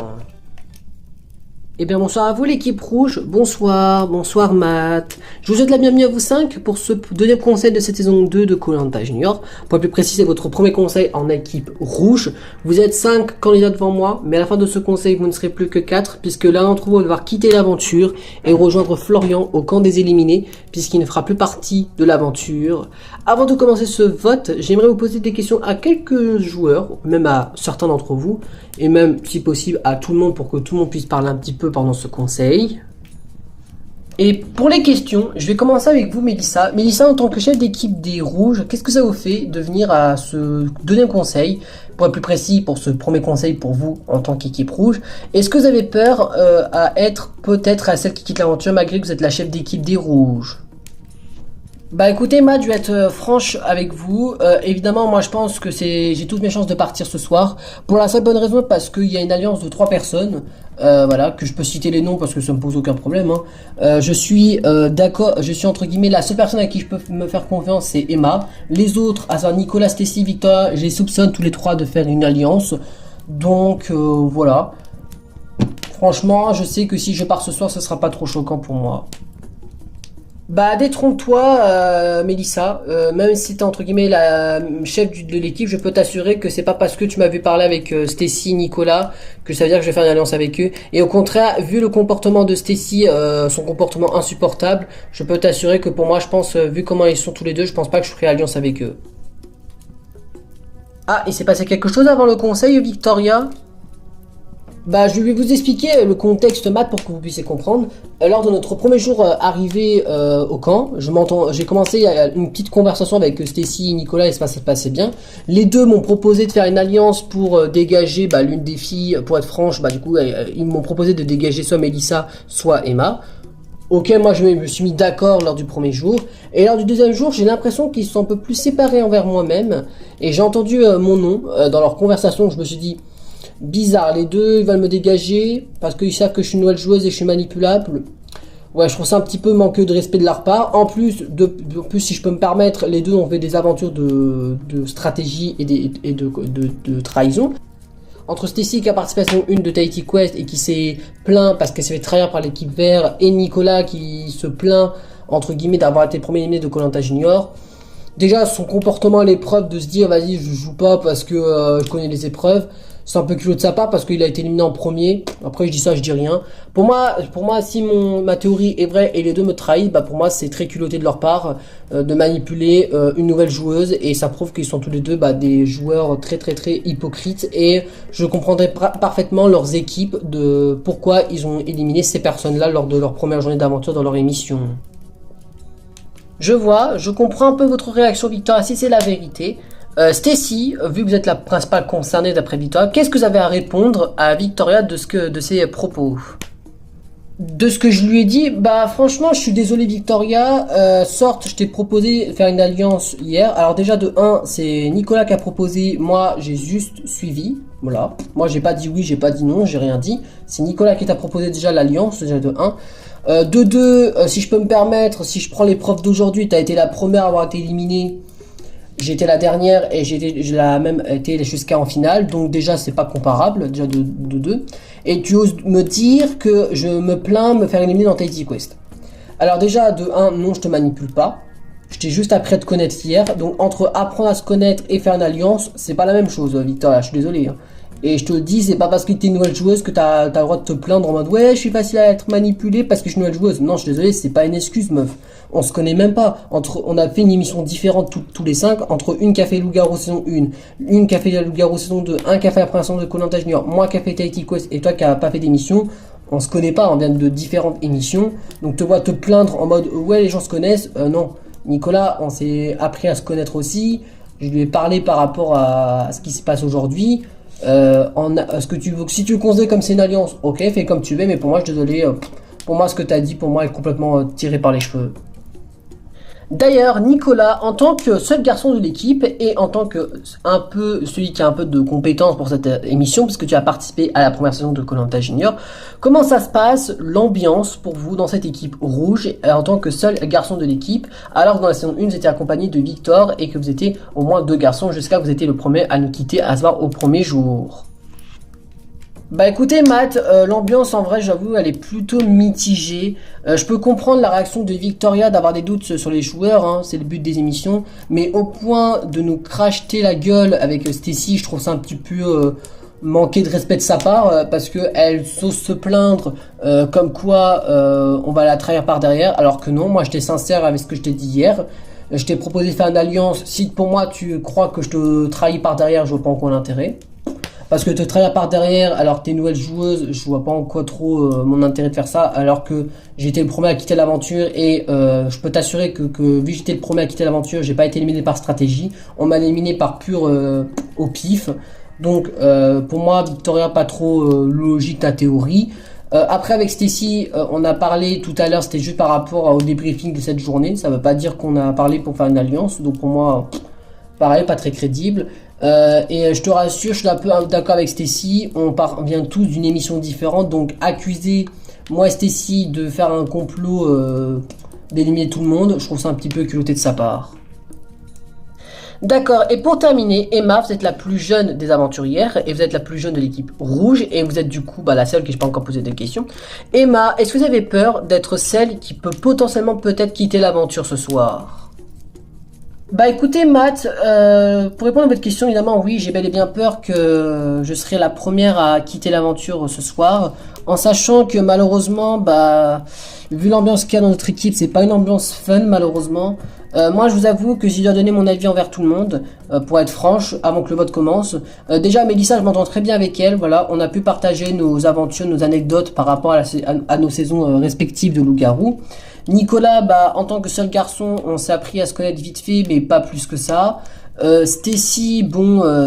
Eh bien bonsoir à vous l'équipe rouge, bonsoir Matt. Je vous souhaite la bienvenue à vous 5 pour ce deuxième conseil de cette saison 2 de Koh-Lanta Junior. Pour être plus précis, c'est votre premier conseil en équipe rouge. Vous êtes 5 candidats devant moi, mais à la fin de ce conseil, vous ne serez plus que 4, puisque l'un d'entre vous va devoir quitter l'aventure et rejoindre Florian au camp des éliminés, puisqu'il ne fera plus partie de l'aventure. Avant de commencer ce vote, j'aimerais vous poser des questions à quelques joueurs, même à certains d'entre vous, et même si possible à tout le monde pour que tout le monde puisse parler un petit peu pendant ce conseil. Et pour les questions, je vais commencer avec vous Mélissa. Mélissa, en tant que chef d'équipe des rouges, qu'est-ce que ça vous fait de venir à ce deuxième conseil? Pour être plus précis, pour ce premier conseil pour vous en tant qu'équipe rouge, est-ce que vous avez peur à être peut-être à celle qui quitte l'aventure malgré que vous êtes la chef d'équipe des rouges? Bah écoutez Matt, je vais être franche avec vous. Évidemment, moi je pense que j'ai toutes mes chances de partir ce soir. Pour la seule bonne raison, parce qu'il y a une alliance de 3 personnes. Voilà, que je peux citer les noms parce que ça me pose aucun problème. Hein. Je suis d'accord, je suis entre guillemets la seule personne à qui je peux me faire confiance, c'est Emma. Les autres, à savoir Nicolas, Stacy, Victor, je les soupçonne tous les 3 de faire une alliance. Donc voilà. Franchement, je sais que si je pars ce soir, ce sera pas trop choquant pour moi. Bah détrompe-toi Mélissa, même si t'es entre guillemets la chef de l'équipe, je peux t'assurer que c'est pas parce que tu m'as vu parler avec Stacy, Nicolas, que ça veut dire que je vais faire une alliance avec eux. Et au contraire, vu le comportement de Stacy, son comportement insupportable, je peux t'assurer que pour moi, je pense, vu comment ils sont tous les deux, je pense pas que je ferai alliance avec eux. Ah, il s'est passé quelque chose avant le conseil, Victoria? Bah, je vais vous expliquer le contexte Matt pour que vous puissiez comprendre. Lors de notre premier jour arrivé au camp, j'ai commencé une petite conversation avec Stacy et Nicolas et ça se passait bien. Les deux m'ont proposé de faire une alliance pour dégager l'une des filles, pour être franche, du coup ils m'ont proposé de dégager soit Mélissa, soit Emma. Ok, moi je me suis mis d'accord lors du premier jour. Et lors du deuxième jour, j'ai l'impression qu'ils sont un peu plus séparés envers moi-même. Et j'ai entendu mon nom dans leur conversation, je me suis dit... Bizarre, les deux ils veulent me dégager parce qu'ils savent que je suis une nouvelle joueuse et je suis manipulable. Ouais, je trouve ça un petit peu manqueux de respect de leur part. En plus, si je peux me permettre, les deux ont fait des aventures de stratégie et de trahison. Entre Stacy qui a participé à saison 1 de Tahiti Quest et qui s'est plaint parce qu'elle s'est fait trahir par l'équipe vert, et Nicolas qui se plaint entre guillemets d'avoir été le premier éliminé de Koh-Lanta Junior. Déjà son comportement à l'épreuve de se dire vas-y je joue pas parce que je connais les épreuves. C'est un peu culot de sa part parce qu'il a été éliminé en premier. Après je dis ça, je dis rien. Pour moi si ma théorie est vraie et les deux me trahissent, pour moi c'est très culotté de leur part de manipuler une nouvelle joueuse. Et ça prouve qu'ils sont tous les deux des joueurs très hypocrites. Et je comprendrai parfaitement leurs équipes de pourquoi ils ont éliminé ces personnes-là lors de leur première journée d'aventure dans leur émission. Je comprends un peu votre réaction Victoria si c'est la vérité. Stacy, vu que vous êtes la principale concernée d'après Victoria, qu'est-ce que vous avez à répondre à Victoria de ses propos? De ce que je lui ai dit, franchement je suis désolé Victoria, je t'ai proposé de faire une alliance hier. Alors déjà de 1, c'est Nicolas qui a proposé, moi j'ai juste suivi, voilà. Moi j'ai pas dit oui, j'ai pas dit non, j'ai rien dit. C'est Nicolas qui t'a proposé déjà l'alliance, déjà de 1. De 2, si je peux me permettre, si je prends l'épreuve d'aujourd'hui, t'as été la première à avoir été éliminée. J'étais la dernière et j'ai même été jusqu'en finale, donc déjà c'est pas comparable, déjà de 2. Et tu oses me dire que je me plains de me faire éliminer dans Tahiti Quest. Alors déjà de 1, non je te manipule pas, je t'ai juste appris à te connaître hier, donc entre apprendre à se connaître et faire une alliance, c'est pas la même chose Victoria, je suis désolé. Et je te le dis, c'est pas parce que t'es une nouvelle joueuse que t'as le droit de te plaindre en mode ouais je suis facile à être manipulé parce que je suis une nouvelle joueuse. Non je suis désolé, c'est pas une excuse meuf. On se connaît même pas. On a fait une émission différente tous les 5, entre une qui a fait Loup-Garou saison 1, une qui a fait Loup-Garou saison 2, un qui a fait la première saison de Koh-Lanta Junior, moi qui a fait Tahiti Quest et toi qui a pas fait d'émission. On se connaît pas, on vient de différentes émissions. Donc te voir te plaindre en mode ouais les gens se connaissent, non. Nicolas, on s'est appris à se connaître aussi. Je lui ai parlé par rapport à ce qui se passe aujourd'hui. Si tu le considères comme c'est une alliance, ok, fais comme tu veux, mais pour moi, je suis désolé, pour moi, ce que tu as dit, pour moi, est complètement tiré par les cheveux. D'ailleurs, Nicolas, en tant que seul garçon de l'équipe et en tant que un peu celui qui a un peu de compétences pour cette émission, puisque tu as participé à la première saison de Koh Lanta Junior, comment ça se passe, l'ambiance pour vous dans cette équipe rouge en tant que seul garçon de l'équipe, alors que dans la saison 1, vous étiez accompagné de Victor et que vous étiez au moins 2 garçons jusqu'à vous étiez le premier à nous quitter, à se voir au premier jour. Bah écoutez Matt, l'ambiance en vrai j'avoue elle est plutôt mitigée. Je peux comprendre la réaction de Victoria d'avoir des doutes sur les joueurs, hein, c'est le but des émissions. Mais au point de nous cracheter la gueule avec Stacy, je trouve ça un petit peu manquer de respect de sa part. Parce qu'elle s'ose se plaindre comme quoi on va la trahir par derrière. Alors que non, moi j'étais sincère avec ce que je t'ai dit hier. Je t'ai proposé de faire une alliance. Si pour moi tu crois que je te trahis par derrière, je vois pas en quoi l'intérêt. Parce que te trahir par derrière alors que t'es une nouvelle joueuse, je vois pas en quoi trop mon intérêt de faire ça, alors que j'ai été le premier à quitter l'aventure et je peux t'assurer que vu que j'étais le premier à quitter l'aventure, j'ai pas été éliminé par stratégie, on m'a éliminé par pur au pif. Donc pour moi Victoria pas trop logique ta théorie. Après avec Stacy, on a parlé tout à l'heure, c'était juste par rapport au débriefing de cette journée, ça veut pas dire qu'on a parlé pour faire une alliance, donc pour moi pareil, pas très crédible. Et je te rassure, je suis un peu d'accord avec Stacy, vient tous d'une émission différente, donc accuser moi et Stacy de faire un complot d'éliminer tout le monde, je trouve ça un petit peu culotté de sa part. D'accord, et pour terminer, Emma, vous êtes la plus jeune des aventurières, et vous êtes la plus jeune de l'équipe rouge, et vous êtes du coup la seule qui je n'ai pas encore posé de questions. Emma, est-ce que vous avez peur d'être celle qui peut potentiellement peut-être quitter l'aventure ce soir? Bah écoutez Matt, pour répondre à votre question, évidemment oui, j'ai bel et bien peur que je serai la première à quitter l'aventure ce soir, en sachant que malheureusement, vu l'ambiance qu'il y a dans notre équipe, c'est pas une ambiance fun malheureusement. Moi je vous avoue que j'ai dois donner mon avis envers tout le monde, pour être franche, avant que le vote commence. Déjà Mélissa, je m'entends très bien avec elle, voilà, on a pu partager nos aventures, nos anecdotes par rapport à nos saisons respectives de loup-garou. Nicolas, en tant que seul garçon, on s'est appris à se connaître vite fait, mais pas plus que ça. Stacy,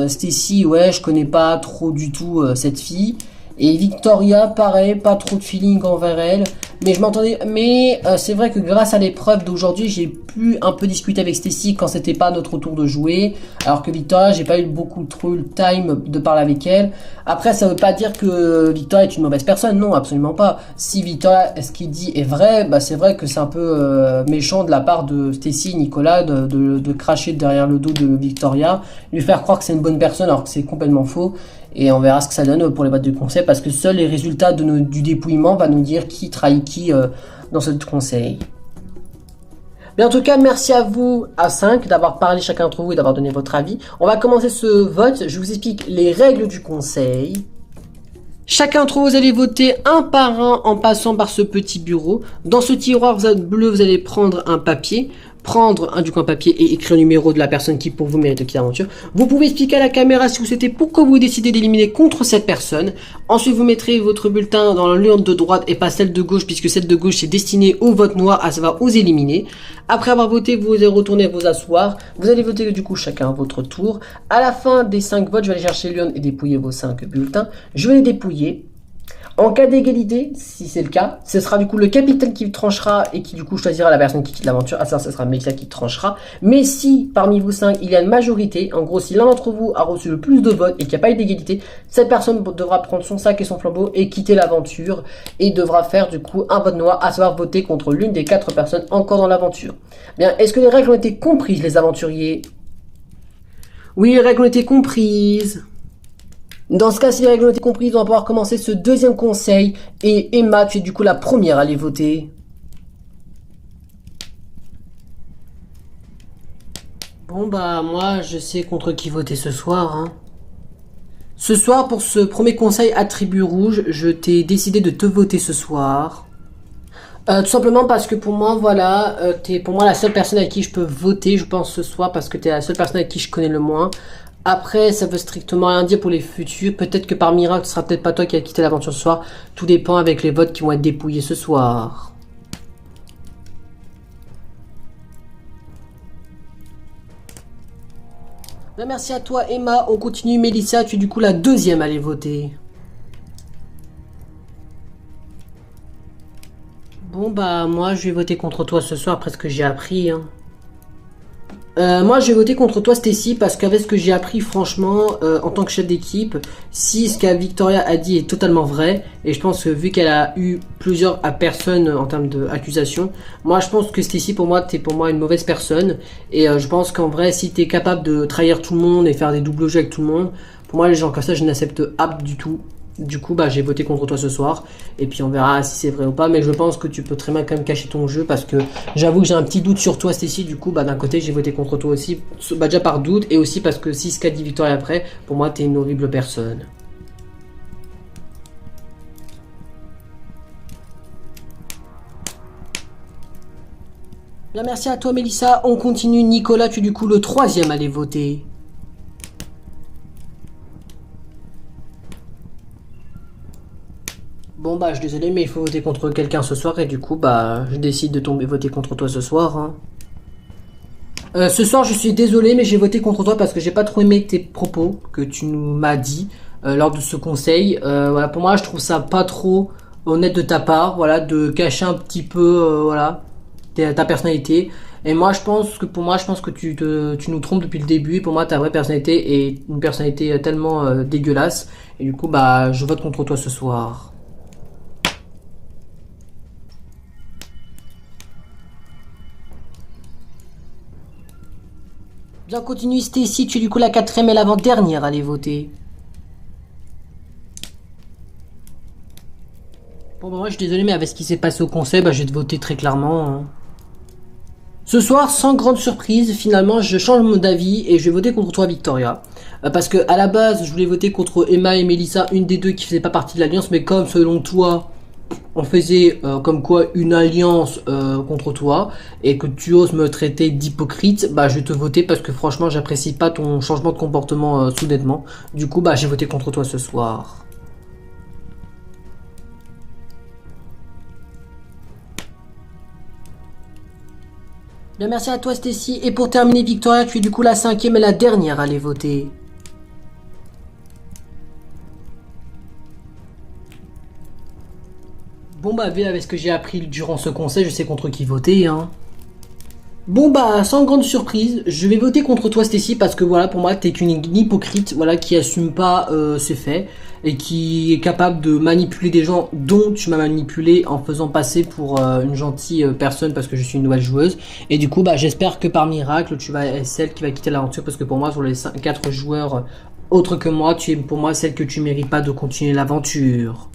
Stacy, ouais, je connais pas trop du tout cette fille. Et Victoria, pareil, pas trop de feeling envers elle. Mais je m'entendais. Mais c'est vrai que grâce à l'épreuve d'aujourd'hui, j'ai pu un peu discuter avec Stacy quand c'était pas notre tour de jouer. Alors que Victoria, j'ai pas eu beaucoup trop le time de parler avec elle. Après, ça veut pas dire que Victoria est une mauvaise personne. Non, absolument pas. Si Victoria, ce qu'il dit est vrai, c'est vrai que c'est un peu méchant de la part de Stacy, Nicolas, de cracher derrière le dos de Victoria, lui faire croire que c'est une bonne personne alors que c'est complètement faux. Et on verra ce que ça donne pour les votes du conseil, parce que seuls les résultats du dépouillement va nous dire qui trahit qui dans ce conseil. Mais en tout cas, merci à vous, à 5, d'avoir parlé chacun d'entre vous et d'avoir donné votre avis. On va commencer ce vote. Je vous explique les règles du conseil. Chacun d'entre vous, allez voter un par un en passant par ce petit bureau. Dans ce tiroir bleu, vous allez prendre un papier. Prendre un papier et écrire le numéro de la personne qui pour vous mérite de quitter l'aventure. Vous pouvez expliquer à la caméra si vous souhaitez pourquoi vous décidez d'éliminer contre cette personne. Ensuite vous mettrez votre bulletin dans l'urne de droite et pas celle de gauche, puisque celle de gauche c'est destiné au vote noir, à savoir aux éliminés. Après avoir voté, vous allez retourner vous asseoir. Vous allez voter du coup chacun à votre tour. À la fin des 5 votes, je vais aller chercher l'urne et dépouiller vos 5 bulletins. Je vais les dépouiller. En cas d'égalité, si c'est le cas, ce sera du coup le capitaine qui tranchera et qui du coup choisira la personne qui quitte l'aventure. Ah ça, ce sera Mélissa qui tranchera. Mais si parmi vous 5, il y a une majorité, en gros si l'un d'entre vous a reçu le plus de votes et qu'il n'y a pas eu d'égalité, cette personne devra prendre son sac et son flambeau et quitter l'aventure et devra faire du coup un vote noir, à savoir voter contre l'une des 4 personnes encore dans l'aventure. Bien, est-ce que les règles ont été comprises les aventuriers? Oui, les règles ont été comprises. Dans ce cas, si les règles ont été comprises, on va pouvoir commencer ce deuxième conseil. Et Emma, tu es du coup la première à aller voter. Bon moi je sais contre qui voter ce soir. Hein. Ce soir, pour ce premier conseil attribut rouge, je t'ai décidé de te voter ce soir. Tout simplement parce que pour moi, voilà, t'es pour moi la seule personne avec qui je peux voter, je pense, ce soir, parce que t'es la seule personne avec qui je connais le moins. Après, ça veut strictement rien dire pour les futurs. Peut-être que par miracle, ce sera peut-être pas toi qui as quitté l'aventure ce soir. Tout dépend avec les votes qui vont être dépouillés ce soir. Bien, merci à toi, Emma. On continue. Mélissa, tu es du coup la deuxième à aller voter. Bon, moi, je vais voter contre toi ce soir, après ce que j'ai appris. Hein. Moi, je vais voter contre toi, Stacy, parce qu'avec ce que j'ai appris, franchement, en tant que chef d'équipe, si ce qu'a Victoria a dit est totalement vrai, et je pense que vu qu'elle a eu plusieurs personnes en termes d'accusations, moi, je pense que Stacy, pour moi, t'es pour moi une mauvaise personne, et je pense qu'en vrai, si t'es capable de trahir tout le monde et faire des doubles jeux avec tout le monde, pour moi, les gens comme ça, je n'accepte pas du tout. Du coup, bah, j'ai voté contre toi ce soir. Et puis, on verra si c'est vrai ou pas. Mais je pense que tu peux très bien quand même cacher ton jeu. Parce que j'avoue que j'ai un petit doute sur toi, Stacy. Du coup, bah, d'un côté, j'ai voté contre toi aussi. Bah, déjà par doute. Et aussi parce que si ce qu'a dit Victoria après, pour moi, t'es une horrible personne. Bien, merci à toi, Mélissa. On continue. Nicolas, tu es du coup le troisième à aller voter. Bon bah je suis désolé mais il faut voter contre quelqu'un ce soir et du coup bah je décide de tomber voter contre toi ce soir. Hein. Ce soir je suis désolé mais j'ai voté contre toi parce que j'ai pas trop aimé tes propos que tu nous m'as dit lors de ce conseil. Voilà pour moi je trouve ça pas trop honnête de ta part voilà de cacher un petit peu voilà ta personnalité. Et moi je pense que pour moi je pense que tu nous trompes depuis le début et pour moi ta vraie personnalité est une personnalité tellement dégueulasse et du coup bah je vote contre toi ce soir. Bien continue Stacy, tu es du coup la quatrième et l'avant-dernière à aller voter. Bon bah moi je suis désolé mais avec ce qui s'est passé au conseil, bah je vais te voter très clairement. Hein. Ce soir, sans grande surprise, finalement je change mon avis et je vais voter contre toi Victoria. Parce que à la base je voulais voter contre Emma et Melissa, une des deux qui faisait pas partie de l'alliance, mais comme selon toi on faisait comme quoi une alliance contre toi et que tu oses me traiter d'hypocrite, bah je vais te voter parce que franchement j'apprécie pas ton changement de comportement soudainement. Du coup bah j'ai voté contre toi ce soir. Bien merci à toi Stacy et pour terminer Victoria tu es du coup la cinquième et la dernière à aller voter. Bon bah avec ce que j'ai appris durant ce conseil, je sais contre qui voter hein. Bon bah sans grande surprise, je vais voter contre toi Stacy parce que voilà pour moi t'es qu'une hypocrite voilà qui assume pas ses faits et qui est capable de manipuler des gens dont tu m'as manipulé en faisant passer pour une gentille personne parce que je suis une nouvelle joueuse et du coup bah j'espère que par miracle tu vas être celle qui va quitter l'aventure parce que pour moi sur les 4 joueurs autres que moi tu es pour moi celle que tu mérites pas de continuer l'aventure.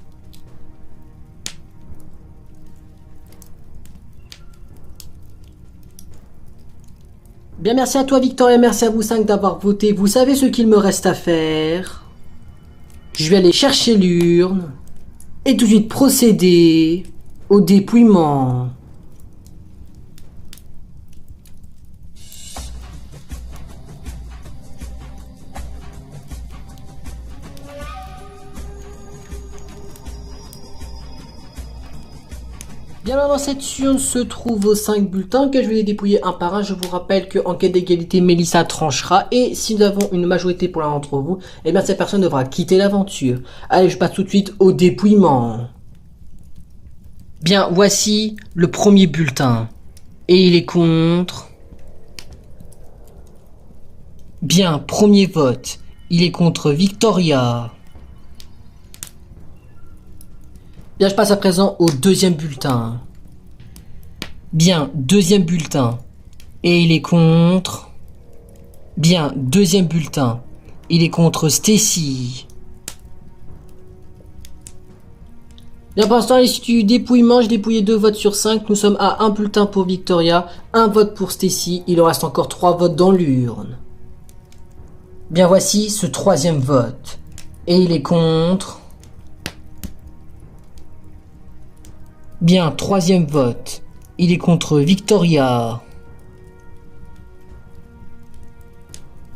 Bien, merci à toi Victoria, merci à vous 5 d'avoir voté. Vous savez ce qu'il me reste à faire. Je vais aller chercher l'urne et tout de suite procéder au dépouillement. Bien dans cette urne se trouvent vos 5 bulletins que je vais les dépouiller un par un. Je vous rappelle qu'en cas d'égalité, Mélissa tranchera. Et si nous avons une majorité pour l'un d'entre vous, eh bien cette personne devra quitter l'aventure. Allez, je passe tout de suite au dépouillement. Bien, voici le premier bulletin. Et il est contre... Bien, premier vote. Il est contre Victoria. Bien, je passe à présent au deuxième bulletin. Bien, deuxième bulletin. Et il est contre... Bien, deuxième bulletin. Il est contre Stacy. Bien, pour l'instant, à l'issue du dépouillement, j'ai dépouillé 2 votes sur 5. Nous sommes à 1 bulletin pour Victoria, 1 vote pour Stacy. Il en reste encore 3 votes dans l'urne. Bien, voici ce troisième vote. Et il est contre... Bien, troisième vote. Il est contre Victoria.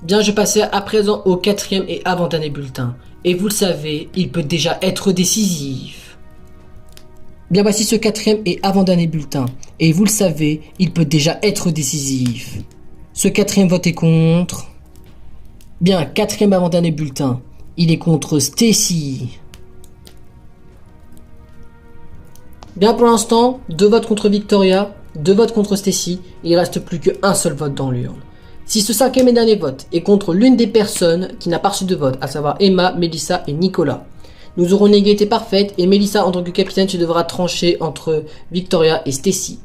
Bien, je passe à présent au quatrième et avant-dernier bulletin. Et vous le savez, il peut déjà être décisif. Bien, voici ce quatrième et avant-dernier bulletin. Et vous le savez, il peut déjà être décisif. Ce quatrième vote est contre... Bien, quatrième avant-dernier bulletin. Il est contre Stacy. Bien pour l'instant, 2 votes contre Victoria, 2 votes contre Stacy, il reste plus qu'un seul vote dans l'urne. Si ce cinquième et dernier vote est contre l'une des personnes qui n'a pas reçu de vote, à savoir Emma, Melissa et Nicolas, nous aurons une égalité parfaite et Melissa, en tant que capitaine, tu devras trancher entre Victoria et Stacy.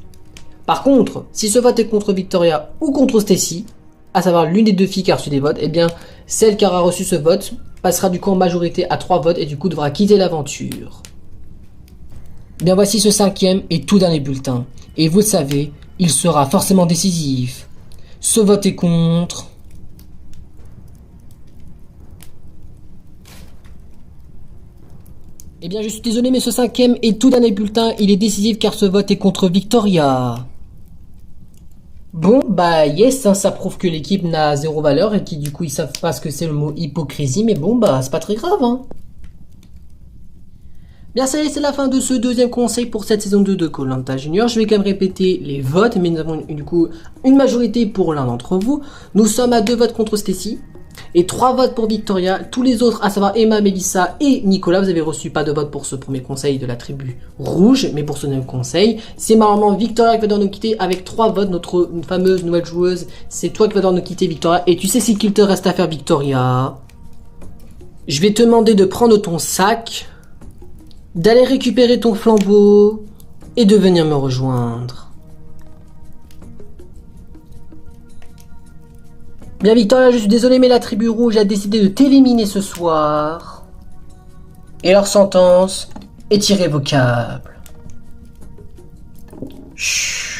Par contre, si ce vote est contre Victoria ou contre Stacy, à savoir l'une des deux filles qui a reçu des votes, eh bien, celle qui aura reçu ce vote passera du coup en majorité à 3 votes et du coup devra quitter l'aventure. Bien, voici ce cinquième et tout dernier bulletin. Et vous le savez, il sera forcément décisif. Ce vote est contre... Eh bien, je suis désolé, mais ce cinquième et tout dernier bulletin, il est décisif car ce vote est contre Victoria. Bon, bah yes, hein, ça prouve que l'équipe n'a zéro valeur et qui du coup ils savent pas ce que c'est le mot hypocrisie, mais bon, bah c'est pas très grave, hein. Bien, ça y est, c'est la fin de ce deuxième conseil pour cette saison 2 de Koh-Lanta Junior. Je vais quand même répéter les votes, mais nous avons du coup une majorité pour l'un d'entre vous. Nous sommes à 2 votes contre Stacy et 3 votes pour Victoria. Tous les autres, à savoir Emma, Melissa et Nicolas, vous avez reçu pas de vote pour ce premier conseil de la tribu rouge, mais pour ce deuxième conseil, c'est malheureusement Victoria qui va devoir nous quitter avec 3 votes. Notre fameuse nouvelle joueuse, c'est toi qui vas devoir nous quitter, Victoria. Et tu sais ce qu'il te reste à faire, Victoria? Je vais te demander de prendre ton sac, d'aller récupérer ton flambeau et de venir me rejoindre. Bien, Victoria, je suis désolé, mais la tribu rouge a décidé de t'éliminer ce soir. Et leur sentence est irrévocable. Chut.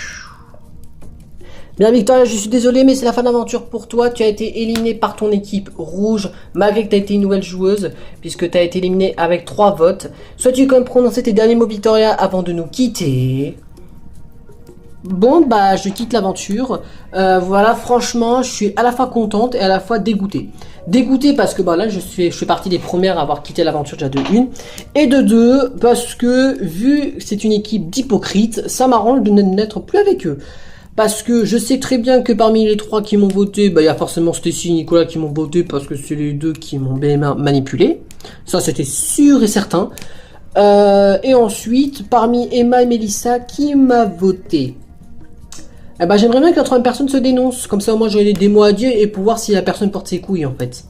Bien, Victoria, je suis désolé, mais c'est la fin de l'aventure pour toi. Tu as été éliminé par ton équipe rouge, malgré que tu as été une nouvelle joueuse, puisque tu as été éliminé avec 3 votes. Souhaites-tu quand même prononcer tes derniers mots, Victoria, avant de nous quitter? Bon, bah, je quitte l'aventure. Voilà, franchement, je suis à la fois contente et à la fois dégoûtée. Dégoûtée parce que bah, là, je fais partie des premières à avoir quitté l'aventure déjà de 1. Et de 2, parce que vu que c'est une équipe d'hypocrites, ça m'arrange de n'être plus avec eux. Parce que je sais très bien que parmi les 3 qui m'ont voté, bah, y a forcément Stacy et Nicolas qui m'ont voté parce que c'est les 2 qui m'ont bien manipulé. Ça, c'était sûr et certain. Et ensuite, parmi Emma et Melissa, qui m'a voté? Eh ben, j'aimerais bien que la troisième personne se dénonce. Comme ça, au moins, j'aurai des mots à dire et pour voir si la personne porte ses couilles, en fait.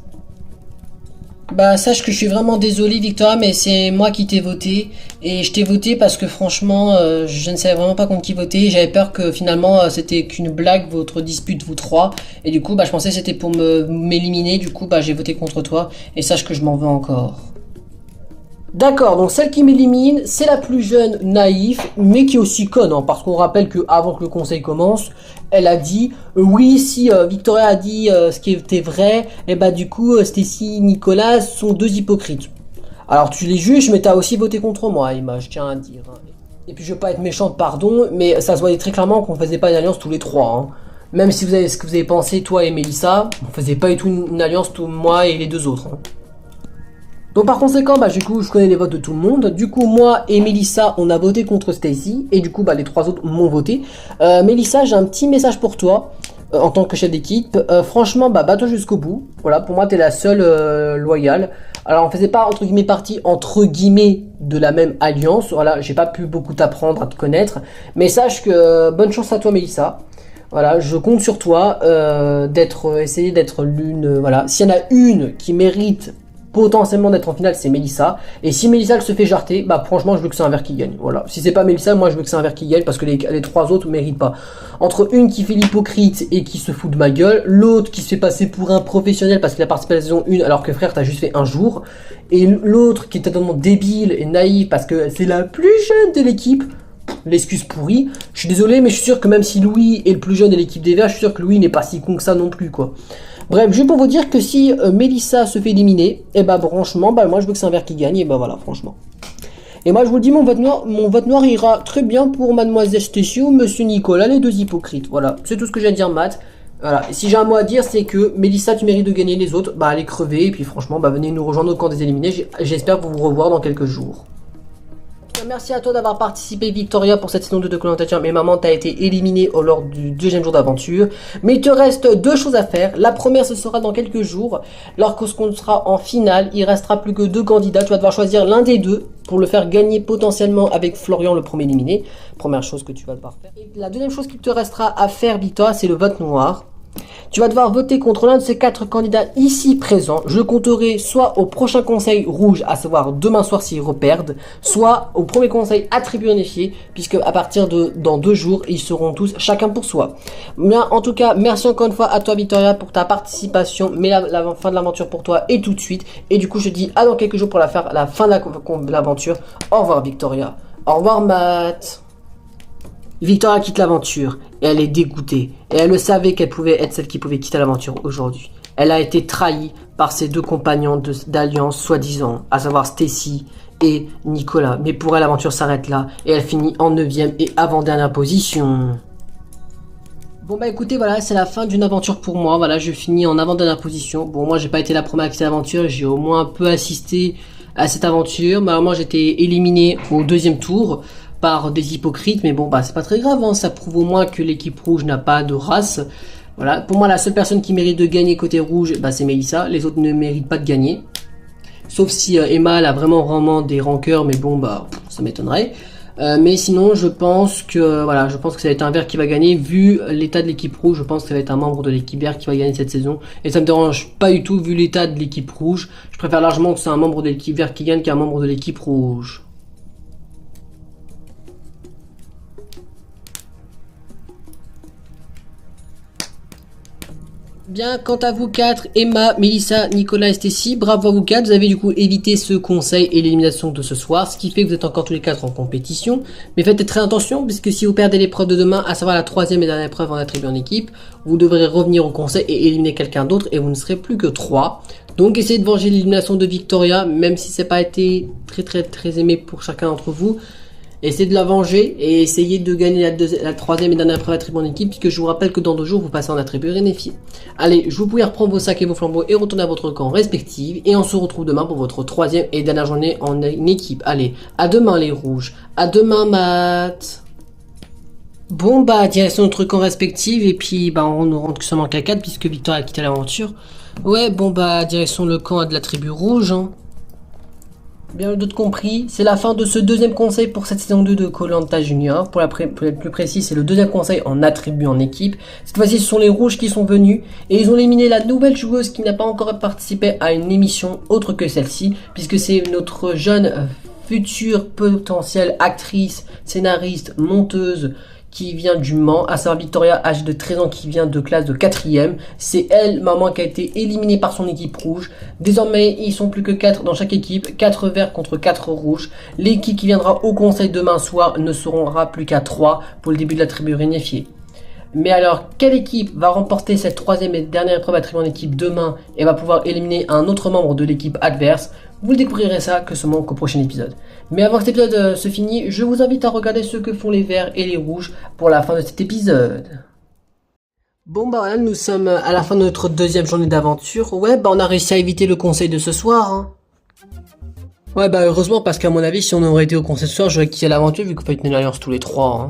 Bah, sache que je suis vraiment désolé, Victoria, mais c'est moi qui t'ai voté. Et je t'ai voté parce que, franchement, je ne savais vraiment pas contre qui voter. J'avais peur que, finalement, c'était qu'une blague, votre dispute, vous 3. Et du coup, bah, je pensais que c'était pour m'éliminer. Du coup, bah, j'ai voté contre toi. Et sache que je m'en veux encore. D'accord, donc celle qui m'élimine, c'est la plus jeune naïve, mais qui est aussi conne, hein, parce qu'on rappelle que avant que le conseil commence, elle a dit oui, si Victoria a dit ce qui était vrai, et bah du coup Stacy, Nicolas sont 2 hypocrites. Alors tu les juges, mais t'as aussi voté contre moi, Emma, je tiens à dire. Hein. Et puis je veux pas être méchante, pardon, mais ça se voyait très clairement qu'on faisait pas une alliance tous les 3. Hein. Même si vous avez ce que vous avez pensé, toi et Melissa, on faisait pas du tout une alliance, moi et les 2 autres. Hein. Donc par conséquent, bah, du coup, je connais les votes de tout le monde. Du coup, moi et Melissa, on a voté contre Stacy. Et du coup, bah, les 3 autres m'ont voté. Melissa, j'ai un petit message pour toi. En tant que chef d'équipe. Franchement, bah, bats-toi jusqu'au bout. Voilà, pour moi, t'es la seule loyale. Alors, on faisait pas, entre guillemets, partie, entre guillemets, de la même alliance. Voilà, j'ai pas pu beaucoup t'apprendre à te connaître. Mais sache que, bonne chance à toi, Melissa. Voilà, je compte sur toi essayer d'être l'une. Voilà, s'il y en a une qui mérite potentiellement d'être en finale, c'est Melissa. Et si Melissa elle se fait jarter, bah franchement je veux que c'est un vert qui gagne. Voilà. Si c'est pas Melissa, moi je veux que c'est un vert qui gagne parce que les 3 autres méritent pas. Entre une qui fait l'hypocrite et qui se fout de ma gueule, l'autre qui se fait passer pour un professionnel parce qu'il a participé à la saison 1 alors que frère t'as juste fait un jour, et l'autre qui est totalement débile et naïf parce que c'est la plus jeune de l'équipe. L'excuse pourrie. Je suis désolé, mais je suis sûr que même si Louis est le plus jeune de l'équipe des Verts, je suis sûr que Louis n'est pas si con que ça non plus, quoi. Bref, juste pour vous dire que si Melissa se fait éliminer, et bah franchement, bah moi je veux que c'est un vert qui gagne, et bah voilà, franchement. Et moi je vous le dis, mon vote noir ira très bien pour Mademoiselle Stacy ou Monsieur Nicolas, les 2 hypocrites. Voilà, c'est tout ce que j'ai à dire, Matt. Voilà, et si j'ai un mot à dire, c'est que Melissa, tu mérites de gagner, les autres, bah allez crever, et puis franchement, bah venez nous rejoindre au camp des éliminés, j'espère vous revoir dans quelques jours. Merci à toi d'avoir participé, Victoria, pour cette saison 2 de Koh-Lanta Junior. Mais maman, t'as été éliminée lors du 2e jour d'aventure. Mais il te reste 2 choses à faire. La première, ce sera dans quelques jours. Lorsqu'on sera en finale, il restera plus que 2 candidats. Tu vas devoir choisir l'un des 2 pour le faire gagner potentiellement avec Florian, le premier éliminé. Première chose que tu vas devoir faire. Et la deuxième chose qu'il te restera à faire, Victoria, c'est le vote noir. Tu vas devoir voter contre l'un de ces 4 candidats ici présents. Je compterai soit au prochain conseil rouge, à savoir demain soir s'ils reperdent, soit au premier conseil attribut unifié, puisque à partir de dans 2 jours, ils seront tous chacun pour soi. Bien, en tout cas, merci encore une fois à toi Victoria pour ta participation, mais la fin de l'aventure pour toi est tout de suite. Et du coup, je te dis à dans quelques jours pour la fin de l'aventure. Au revoir Victoria. Au revoir Matt. Victoria quitte l'aventure et elle est dégoûtée. Et elle le savait qu'elle pouvait être celle qui pouvait quitter l'aventure aujourd'hui. Elle a été trahie par ses 2 compagnons d'alliance soi-disant, à savoir Stacy et Nicolas. Mais pour elle, l'aventure s'arrête là et elle finit en 9e et avant-dernière position. Bon bah écoutez, voilà, c'est la fin d'une aventure pour moi. Voilà, je finis en avant-dernière position. Bon, moi j'ai pas été la première à quitter l'aventure, j'ai au moins un peu assisté à cette aventure. Malheureusement, j'ai été éliminé au 2e tour par des hypocrites, mais bon bah c'est pas très grave, hein. Ça prouve au moins que l'équipe rouge n'a pas de race. Voilà, pour moi la seule personne qui mérite de gagner côté rouge, bah c'est Melissa, les autres ne méritent pas de gagner. Sauf si Emma elle a vraiment des rancœurs, mais bon bah ça m'étonnerait. Mais sinon je pense que voilà, je pense que ça va être un vert qui va gagner, vu l'état de l'équipe rouge. Je pense que ça va être un membre de l'équipe vert qui va gagner cette saison, et ça me dérange pas du tout vu l'état de l'équipe rouge. Je préfère largement que c'est un membre de l'équipe vert qui gagne qu'un membre de l'équipe rouge. Bien, quant à vous 4, Emma, Melissa, Nicolas et Stacy, bravo à vous 4, vous avez du coup évité ce conseil et l'élimination de ce soir, ce qui fait que vous êtes encore tous les 4 en compétition. Mais faites très attention, puisque si vous perdez l'épreuve de demain, à savoir la 3e et dernière épreuve en attribut en équipe, vous devrez revenir au conseil et éliminer quelqu'un d'autre, et vous ne serez plus que 3. Donc essayez de venger l'élimination de Victoria, même si c'est pas été très aimé pour chacun d'entre vous. Essayez de la venger et essayez de gagner la 3e et dernière épreuve attribut en équipe, puisque je vous rappelle que dans 2 jours vous passez en attribut réunifié. Allez, je vous pouvez reprendre vos sacs et vos flambeaux et retourner à votre camp respectif, et on se retrouve demain pour votre 3e et dernière journée en équipe. Allez, à demain les rouges, à demain Matt. Bon bah direction notre camp respectif, et puis bah on ne rentre que seulement qu'à 4 puisque Victor a quitté l'aventure. Ouais bon bah direction le camp de la tribu rouge, hein. Bien d'autres compris, c'est la fin de ce 2e conseil pour cette saison 2 de Koh-Lanta Junior. Pour être plus précis, c'est le 2e conseil en attribut en équipe. Cette fois-ci, ce sont les rouges qui sont venus et ils ont éliminé la nouvelle joueuse qui n'a pas encore participé à une émission autre que celle-ci, puisque c'est notre jeune future potentielle actrice, scénariste, monteuse qui vient du Mans, à savoir Victoria, âgée de 13 ans, qui vient de classe de 4e. C'est elle, maman, qui a été éliminée par son équipe rouge. Désormais, ils sont plus que 4 dans chaque équipe, 4 verts contre 4 rouges. L'équipe qui viendra au conseil demain soir ne sera plus qu'à 3 pour le début de la tribu réunifiée. Mais alors, quelle équipe va remporter cette 3e et dernière épreuve attribuée en équipe demain et va pouvoir éliminer un autre membre de l'équipe adverse? Vous le découvrirez ça que seulement qu'au prochain épisode. Mais avant que cet épisode se finisse, je vous invite à regarder ce que font les verts et les rouges pour la fin de cet épisode. Bon bah voilà, nous sommes à la fin de notre 2e journée d'aventure. Ouais bah on a réussi à éviter le conseil de ce soir, hein. Ouais bah heureusement, parce qu'à mon avis si on aurait été au conseil ce soir, j'aurais quitté l'aventure vu qu'on fait une alliance tous les 3, hein.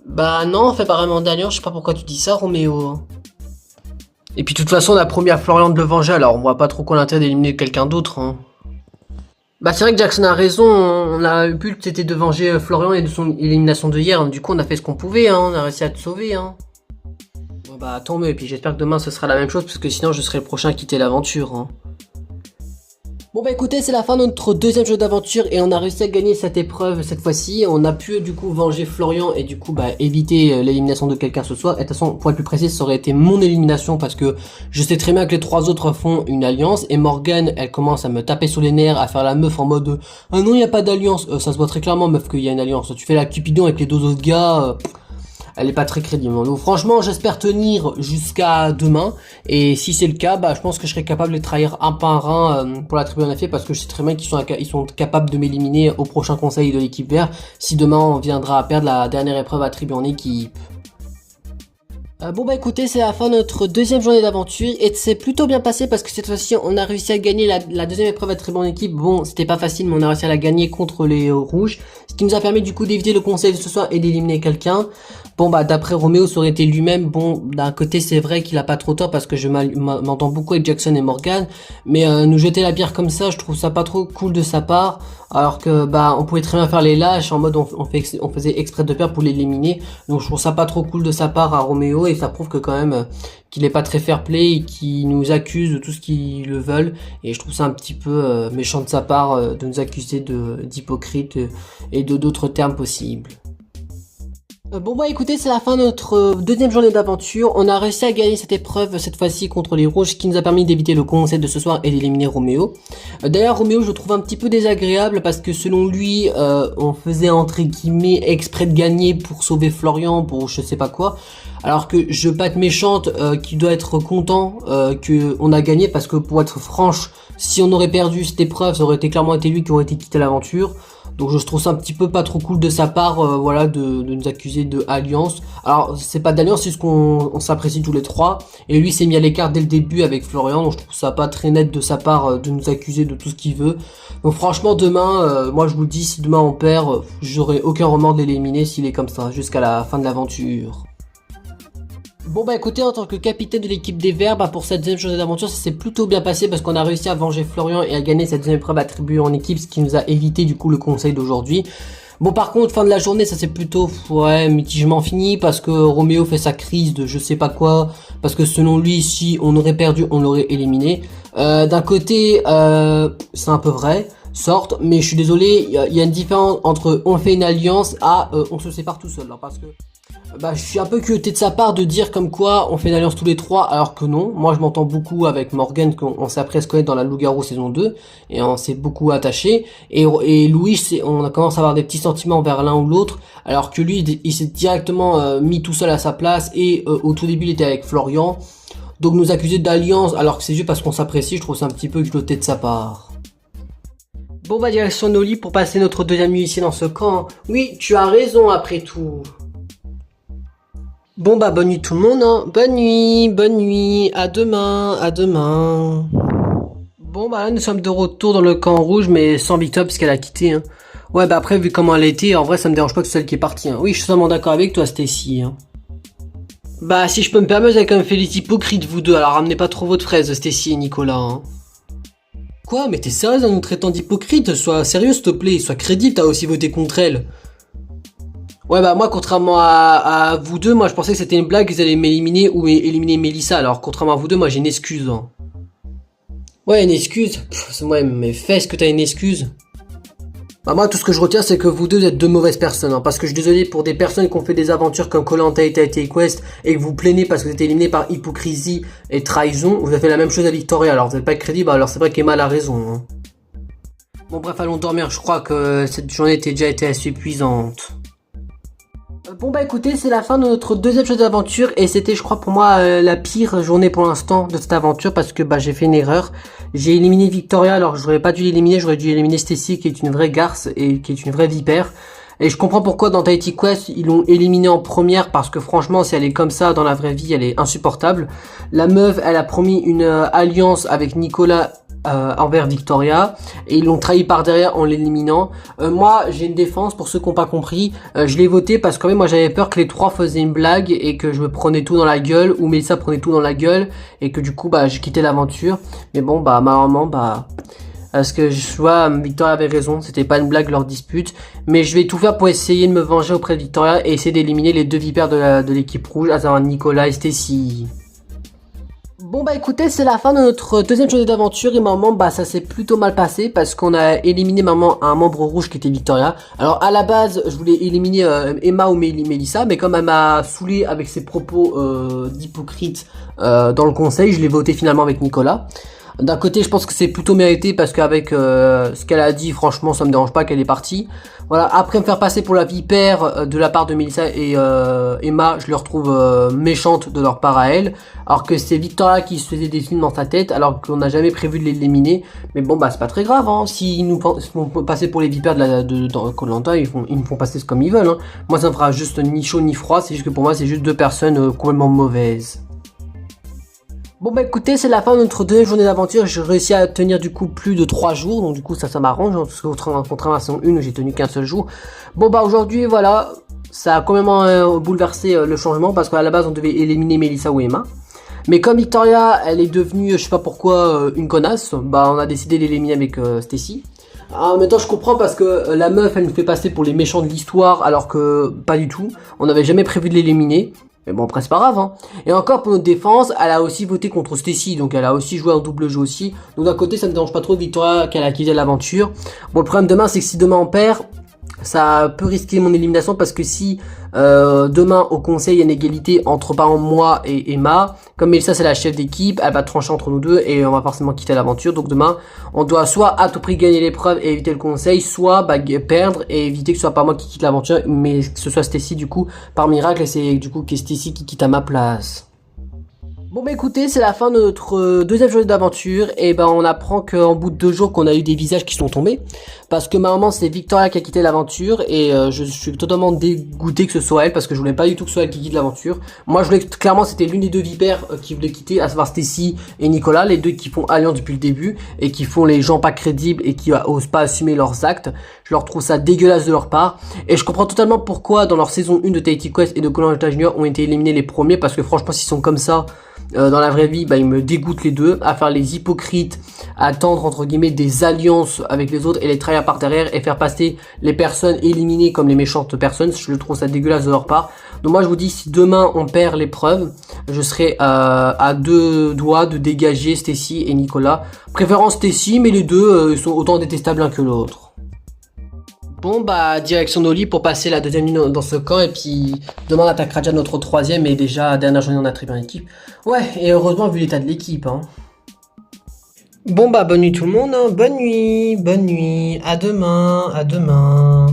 Bah non, on fait pas vraiment d'alliance, je sais pas pourquoi tu dis ça Roméo. Et puis de toute façon on a promis à Florian de le venger, alors on voit pas trop quoi l'intérêt d'éliminer quelqu'un d'autre, hein. Bah c'est vrai que Jackson a raison, on a eu le but c'était de venger Florian et de son élimination de hier, du coup on a fait ce qu'on pouvait, hein, on a réussi à te sauver, hein. Bon bah tant mieux, et puis j'espère que demain ce sera la même chose, parce que sinon je serai le prochain à quitter l'aventure, hein. Bon bah écoutez, c'est la fin de notre 2e jeu d'aventure et on a réussi à gagner cette épreuve cette fois-ci. On a pu du coup venger Florian et du coup bah éviter l'élimination de quelqu'un ce soir. Et de toute façon, pour être plus précis, ça aurait été mon élimination parce que je sais très bien que les 3 autres font une alliance. Et Morgane, elle commence à me taper sur les nerfs, à faire la meuf en mode ah non, il n'y a pas d'alliance. Ça se voit très clairement meuf qu'il y a une alliance. Tu fais la Cupidon avec les 2 autres gars. Elle est pas très crédible. Donc franchement, j'espère tenir jusqu'à demain. Et si c'est le cas, bah je pense que je serai capable de trahir un par un pour la tribu en effet, parce que je sais très bien qu'ils sont capables de m'éliminer au prochain conseil de l'équipe vert si demain on viendra à perdre la dernière épreuve attribuée en équipe. Bon bah écoutez, c'est la fin de notre 2e journée d'aventure et c'est plutôt bien passé parce que cette fois-ci on a réussi à gagner la 2e épreuve attribuée en équipe. Bon, c'était pas facile mais on a réussi à la gagner contre les rouges, ce qui nous a permis du coup d'éviter le conseil de ce soir et d'éliminer quelqu'un. Bon bah d'après Roméo ça aurait été lui-même. Bon d'un côté c'est vrai qu'il a pas trop tort parce que je m'entends beaucoup avec Jackson et Morgan, mais nous jeter la bière comme ça je trouve ça pas trop cool de sa part. Alors que bah on pouvait très bien faire les lâches en mode on faisait exprès de perdre pour l'éliminer. Donc je trouve ça pas trop cool de sa part à Roméo et ça prouve que quand même qu'il est pas très fair play et qu'il nous accuse de tout ce qu'ils le veulent. Et je trouve ça un petit peu méchant de sa part de nous accuser d'hypocrite et de d'autres termes possibles. Bon bah écoutez, c'est la fin de notre deuxième journée d'aventure. On a réussi à gagner cette épreuve cette fois-ci contre les rouges, qui nous a permis d'éviter le conseil de ce soir et d'éliminer Roméo. D'ailleurs Roméo je le trouve un petit peu désagréable parce que selon lui on faisait entre guillemets exprès de gagner pour sauver Florian, pour je sais pas quoi. Alors que je veux pas être méchante, qu'il doit être content que on a gagné, parce que pour être franche, si on aurait perdu cette épreuve, ça aurait été clairement été lui qui aurait été quitté l'aventure. Donc je trouve ça un petit peu pas trop cool de sa part, voilà, de nous accuser de alliance. Alors c'est pas d'alliance, c'est juste qu'on s'apprécie tous les trois. Et lui s'est mis à l'écart dès le début avec Florian, donc je trouve ça pas très net de sa part de nous accuser de tout ce qu'il veut. Donc franchement demain, moi je vous le dis, si demain on perd, j'aurai aucun remords de l'éliminer s'il est comme ça, jusqu'à la fin de l'aventure. Bon bah écoutez, en tant que capitaine de l'équipe des Verts, bah pour cette deuxième journée d'aventure, ça s'est plutôt bien passé parce qu'on a réussi à venger Florian et à gagner cette deuxième épreuve attribuée en équipe, ce qui nous a évité du coup le conseil d'aujourd'hui. Bon par contre, fin de la journée, ça s'est plutôt mitigement fini parce que Roméo fait sa crise de je sais pas quoi, parce que selon lui, si on aurait perdu, on l'aurait éliminé. D'un côté, c'est un peu vrai, sorte, mais je suis désolé, il y a une différence entre on fait une alliance à on se sépare tout seul, hein, parce que bah je suis un peu culotté de sa part de dire comme quoi on fait une alliance tous les trois, alors que non. Moi je m'entends beaucoup avec Morgan, qu'on s'est appris à se connaître dans la Loup-Garou saison 2 et on s'est beaucoup attaché, et Louis on a commencé à avoir des petits sentiments envers l'un ou l'autre, alors que lui il s'est directement mis tout seul à sa place, et au tout début il était avec Florian. Donc nous accuser d'alliance alors que c'est juste parce qu'on s'apprécie, je trouve ça un petit peu culotté de sa part. Bon bah direction nos lits pour passer notre deuxième nuit ici dans ce camp. Oui, tu as raison après tout. Bon bah bonne nuit tout le monde, hein. Bonne nuit, à demain, à demain. Bon bah là nous sommes de retour dans le camp rouge, mais sans Victoire puisqu'elle a quitté, hein. Ouais bah après vu comment elle était, en vrai ça me dérange pas que c'est celle qui est partie, hein. Oui je suis totalement d'accord avec toi Stacy, hein. Bah si je peux me permettre, vous avez quand même fait les hypocrites vous deux, alors ramenez pas trop votre fraise Stacy et Nicolas, hein. Quoi, mais t'es sérieuse en nous traitant d'hypocrite? Sois sérieux s'il te plaît, sois crédible, t'as aussi voté contre elle. Ouais bah moi contrairement à vous deux, moi je pensais que c'était une blague, qu'ils allaient m'éliminer ou éliminer Mélissa, alors contrairement à vous deux, moi j'ai une excuse, hein. Ouais une excuse? C'est moi mes fesses que t'as une excuse. Bah moi tout ce que je retiens c'est que vous deux êtes deux mauvaises personnes, hein, parce que je suis désolé pour des personnes qui ont fait des aventures comme Koh-Lanta et Titan Quest et que vous plaignez parce que vous êtes éliminé par hypocrisie et trahison, vous avez fait la même chose à Victoria, alors vous n'êtes pas crédible, alors c'est vrai qu'Emma a raison, hein. Bon bref allons dormir, je crois que cette journée était déjà été assez épuisante. Bon bah écoutez, c'est la fin de notre deuxième journée d'aventure et c'était je crois pour moi la pire journée pour l'instant de cette aventure parce que bah j'ai fait une erreur. J'ai éliminé Victoria alors que j'aurais pas dû l'éliminer, j'aurais dû éliminer Stacy qui est une vraie garce et qui est une vraie vipère. Et je comprends pourquoi dans Titan Quest ils l'ont éliminée en première, parce que franchement si elle est comme ça dans la vraie vie elle est insupportable. La meuf elle a promis une alliance avec Nicolas envers Victoria et ils l'ont trahi par derrière en l'éliminant. Moi j'ai une défense pour ceux qui n'ont pas compris, je l'ai voté parce que quand même moi j'avais peur que les trois faisaient une blague et que je me prenais tout dans la gueule, ou Melissa prenait tout dans la gueule et que du coup bah j'ai quitté l'aventure. Mais bon bah malheureusement bah parce que je vois Victoria avait raison, c'était pas une blague leur dispute, mais je vais tout faire pour essayer de me venger auprès de Victoria et essayer d'éliminer les deux vipères de l'équipe rouge, à savoir Nicolas et Stacy. Bon bah écoutez, c'est la fin de notre deuxième journée d'aventure et maman bah ça s'est plutôt mal passé parce qu'on a éliminé maman un membre rouge qui était Victoria. Alors à la base je voulais éliminer Emma ou Melissa, mais comme elle m'a saoulé avec ses propos d'hypocrite dans le conseil, je l'ai voté finalement avec Nicolas. D'un côté je pense que c'est plutôt mérité parce qu'avec ce qu'elle a dit, franchement ça me dérange pas qu'elle est partie. Voilà, après me faire passer pour la vipère de la part de Melissa et Emma, je le retrouve méchante de leur part à elle, alors que c'est Victoria qui se faisait des films dans sa tête alors qu'on n'a jamais prévu de l'éliminer. Mais bon bah c'est pas très grave, hein. S'ils nous font passer pour les vipères dans Koh-Lanta, ils nous font passer comme ils veulent, hein. Moi ça me fera juste ni chaud ni froid, c'est juste que pour moi c'est juste deux personnes complètement mauvaises. Bon bah écoutez, c'est la fin de notre deuxième journée d'aventure, j'ai réussi à tenir du coup plus de 3 jours, donc du coup ça m'arrange, parce que contrairement à la saison 1 où j'ai tenu qu'un seul jour. Bon bah aujourd'hui voilà, ça a complètement bouleversé le changement, parce qu'à la base on devait éliminer Melissa ou Emma. Mais comme Victoria elle est devenue, je sais pas pourquoi, une connasse, bah on a décidé de l'éliminer avec Stacy. En même temps, je comprends parce que la meuf, elle nous fait passer pour les méchants de l'histoire, alors que pas du tout. On n'avait jamais prévu de l'éliminer. Mais bon, après, c'est pas grave, hein. Et encore, pour notre défense, elle a aussi voté contre Stacy, donc elle a aussi joué un double jeu aussi. Donc d'un côté, ça me dérange pas trop Victoria qu'elle a quitté l'aventure. Bon, le problème demain, c'est que si demain on perd, ça peut risquer mon élimination parce que si demain au conseil il y a une égalité entre par exemple moi et Emma, comme Elsa c'est la chef d'équipe, elle va trancher entre nous deux et on va forcément quitter l'aventure. Donc demain on doit soit à tout prix gagner l'épreuve et éviter le conseil, soit perdre et éviter que ce soit pas moi qui quitte l'aventure mais que ce soit Stacy du coup par miracle, et c'est du coup que Stacy qui quitte à ma place. Bon bah écoutez, c'est la fin de notre deuxième journée d'aventure, et ben on apprend qu'en bout de 2 jours qu'on a eu des visages qui sont tombés, parce que ma maman c'est Victoria qui a quitté l'aventure, et je suis totalement dégoûté que ce soit elle, parce que je voulais pas du tout que ce soit elle qui quitte l'aventure. Moi je voulais clairement, c'était l'une des deux vipères qui voulait quitter, à savoir Stacy et Nicolas, les deux qui font alliance depuis le début, et qui font les gens pas crédibles et qui osent pas assumer leurs actes. Je leur trouve ça dégueulasse de leur part, et je comprends totalement pourquoi dans leur saison 1 de Tahiti Quest et de Koh-Lanta Junior ont été éliminés les premiers, parce que franchement s'ils sont comme ça dans la vraie vie, bah ils me dégoûtent les deux, à faire les hypocrites, à tendre entre guillemets des alliances avec les autres et les trahir par derrière et faire passer les personnes éliminées comme les méchantes personnes. Je trouve ça dégueulasse de leur part. Donc moi je vous dis, si demain on perd l'épreuve, je serai à 2 doigts de dégager Stacy et Nicolas. Préférence Stacy, mais les deux sont autant détestables l'un que l'autre. Bon bah direction Noli pour passer la deuxième nuit dans ce camp, et puis demain on attaquera déjà notre troisième et déjà dernière journée on a très bien l'équipe. Ouais, et heureusement vu l'état de l'équipe hein. Bon bah bonne nuit tout le monde hein. Bonne nuit, à demain, à demain.